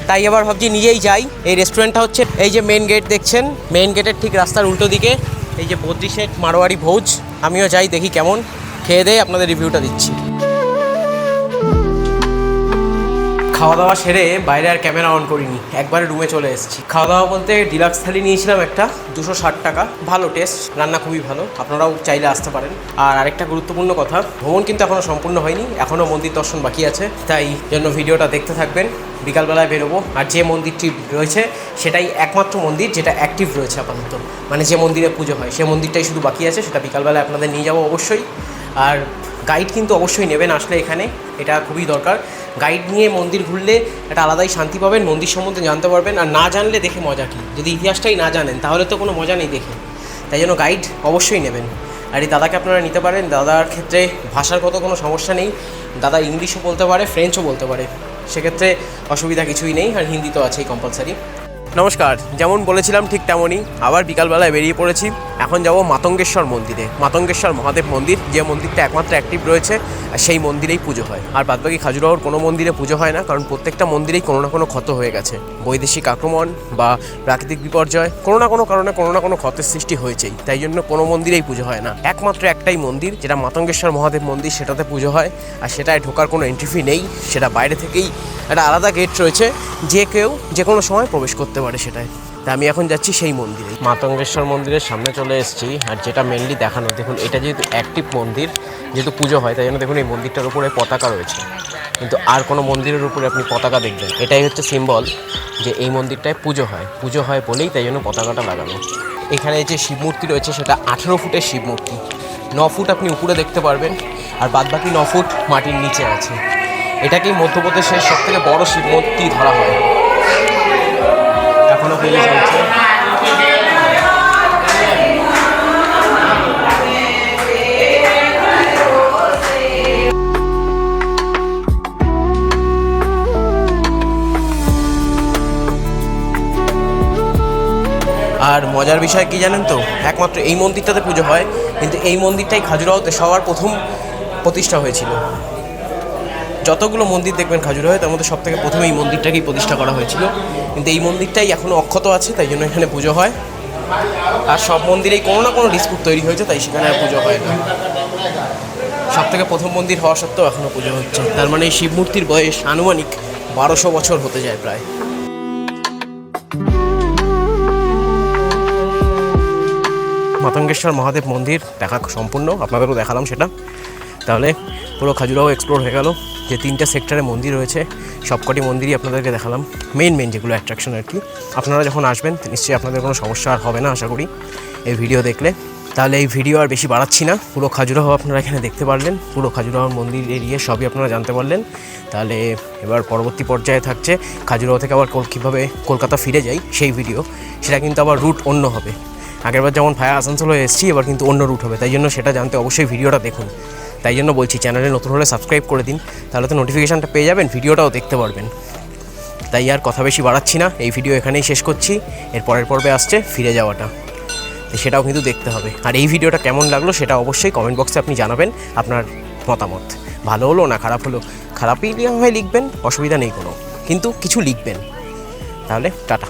তাই এবার ভাবছি নিজেই যাই। এই রেস্টুরেন্টটা হচ্ছে এই যে মেন গেট দেখছেন, মেন গেটের ঠিক রাস্তার উল্টো দিকে এই যে বদ্রি শেঠ মারোয়ারি ভোজ। আমিও যাই, দেখি কেমন, খেয়ে দিয়ে আপনাদের রিভিউটা দিচ্ছি। খাওয়া দাওয়া সেরে বাইরে আর ক্যামেরা অন করিনি, একবারে রুমে চলে এসেছি। খাওয়া দাওয়া বলতে ডিলাক্স থালি নিয়েছিলাম একটা, 260 টাকা, ভালো টেস্ট, রান্না খুবই ভালো, আপনারাও চাইলে আসতে পারেন। আর আরেকটা গুরুত্বপূর্ণ কথা, ভ্রমণ কিন্তু এখনও সম্পূর্ণ হয়নি, এখনও মন্দির দর্শন বাকি আছে, তাই জন্য ভিডিওটা দেখতে থাকবেন। বিকালবেলায় বেরোবো, আর যে মন্দিরটি রয়েছে সেটাই একমাত্র মন্দির যেটা অ্যাক্টিভ রয়েছে আপাতত, মানে যে মন্দিরে পুজো হয় সেই মন্দিরটাই শুধু বাকি আছে, সেটা বিকালবেলায় আপনাদের নিয়ে যাবো অবশ্যই। আর গাইড কিন্তু অবশ্যই নেবেন আসলে এখানে, এটা খুবই দরকার। গাইড নিয়ে মন্দির ঘুরলে একটা আলাদাই শান্তি পাবেন, মন্দির সম্বন্ধে জানতে পারবেন। আর না জানলে দেখে মজা কী, যদি ইতিহাসটাই না জানেন তাহলে তো কোনো মজা নেই দেখে, তাই জন্য গাইড অবশ্যই নেবেন। আর এই দাদাকে আপনারা নিতে পারেন, দাদার ক্ষেত্রে ভাষার কোনো সমস্যা নেই, দাদা ইংলিশও বলতে পারে, ফ্রেঞ্চও বলতে পারে, সেক্ষেত্রে অসুবিধা কিছুই নেই। আর হিন্দি তো আছেই কম্পালসারি। নমস্কার, যেমন বলেছিলাম ঠিক তেমনই আবার বিকালবেলায় বেরিয়ে পড়েছি। এখন যাব মাতঙ্গেশ্বর মন্দিরে, মাতঙ্গেশ্বর মহাদেব মন্দির, যে মন্দিরটা একমাত্র অ্যাক্টিভ রয়েছে, আর সেই মন্দিরেই পুজো হয়। আর বাদবাকি খাজুরাহোর কোনো মন্দিরে পুজো হয় না, কারণ প্রত্যেকটা মন্দিরেই কোনো না কোনো ক্ষত হয়ে গেছে, বৈদেশিক আক্রমণ বা প্রাকৃতিক বিপর্যয়, কোনো না কোনো কারণে কোনো না কোনো ক্ষতের সৃষ্টি হয়েছেই, তাই জন্য কোনো মন্দিরেই পুজো হয় না। একমাত্র একটাই মন্দির যেটা মাতঙ্গেশ্বর মহাদেব মন্দির, সেটাতে পুজো হয়। আর সেটায় ঢোকার কোনো এন্ট্রি ফি নেই, সেটা বাইরে থেকেই একটা আলাদা গেট রয়েছে, যে কেউ যে কোনো সময় প্রবেশ করতে পারে সেটায়। তা আমি এখন যাচ্ছি সেই মন্দিরে, মাতঙ্গেশ্বর মন্দিরের সামনে চলে এসেছি। আর যেটা মেনলি দেখানো, দেখুন এটা যেহেতু অ্যাক্টিভ মন্দির, যেহেতু পুজো হয়, তাই জন্য দেখুন এই মন্দিরটার উপরে পতাকা রয়েছে, কিন্তু আর কোনো মন্দিরের উপরে আপনি পতাকা দেখবেন, এটাই হচ্ছে সিম্বল যে এই মন্দিরটায় পুজো হয়, পুজো হয় বলেই তাই জন্য পতাকাটা লাগানো। এখানে যে শিবমূর্তি রয়েছে সেটা 18 ফুটের শিবমূর্তি, 9 ফুট আপনি উপরে দেখতে পারবেন, আর বাদবাকি 9 ফুট মাটির নিচে আছে। এটাকেই মধ্যপ্রদেশের সবথেকে বড় শিবমূর্তি ধরা হয়। এখনো পুজো চলছে। আর মজার বিষয় কি জানেন তো, একমাত্র এই মন্দিরটাতে পুজো হয়, কিন্তু এই মন্দিরটাই খাজুরাহোতে সবার প্রথম প্রতিষ্ঠা হয়েছিল। যতগুলো মন্দির দেখবেন খাজুরাহোয়, তার মধ্যে সব থেকে প্রথমে এই মন্দিরটাকেই প্রতিষ্ঠা করা হয়েছিল, কিন্তু এই মন্দিরটাই এখনও অক্ষত আছে, তাই জন্য এখানে পুজো হয়। আর সব মন্দিরেই কোনো না কোনো ডিসপুট তৈরি হয়েছে, তাই সেখানে আর পুজো হয় না। সব থেকে প্রথম মন্দির হওয়া সত্ত্বেও এখনও পুজো হচ্ছে, তার মানে এই শিবমূর্তির বয়স আনুমানিক 1200 বছর হতে যায় প্রায়। মাতঙ্গেশ্বর মহাদেব মন্দির দেখা সম্পূর্ণ, আপনাদেরও দেখালাম সেটা। তাহলে পুরো খাজুরাহো এক্সপ্লোর হয়ে গেল। যে 3টে সেক্টরে মন্দির রয়েছে সবকটি মন্দিরই আপনাদেরকে দেখালাম, মেন যেগুলো অ্যাট্রাকশন আর কি। আপনারা যখন আসবেন নিশ্চয়ই আপনাদের কোনো সমস্যা আর হবে না আশা করি এই ভিডিও দেখলে। তাহলে এই ভিডিও আর বেশি বাড়াচ্ছি না, পুরো খাজুরাহো আপনারা এখানে দেখতে পারলেন, পুরো খাজুরাহোর মন্দির এরিয়া সবই আপনারা জানতে পারলেন। তাহলে এবার পরবর্তী পর্যায়ে থাকছে খাজুরাহো থেকে আবার কীভাবে কলকাতা ফিরে যাই সেই ভিডিও, সেটা কিন্তু আবার রুট অন্য হবে। আগেরবার যেমন ভায়া আসানসোল হয়ে এসেছি, এবার কিন্তু অন্য রুট হবে, তাই জন্য সেটা জানতে অবশ্যই ভিডিওটা দেখুন। তাই জন্য বলছি চ্যানেলে নতুন হলে সাবস্ক্রাইব করে দিন, তাহলে তো নোটিফিকেশানটা পেয়ে যাবেন, ভিডিওটাও দেখতে পারবেন। তাই আর কথা বেশি বাড়াচ্ছি না, এই ভিডিও এখানেই শেষ করছি। এর পরের পর্বে আসছে ফিরে যাওয়াটা, সেটাও কিন্তু দেখতে হবে। আর এই ভিডিওটা কেমন লাগলো সেটা অবশ্যই কমেন্ট বক্সে আপনি জানাবেন আপনার মতামত, ভালো হলো না খারাপ হলো, খারাপই হয় লিখবেন, অসুবিধা নেই কোনো, কিন্তু কিছু লিখবেন। তাহলে টাটা।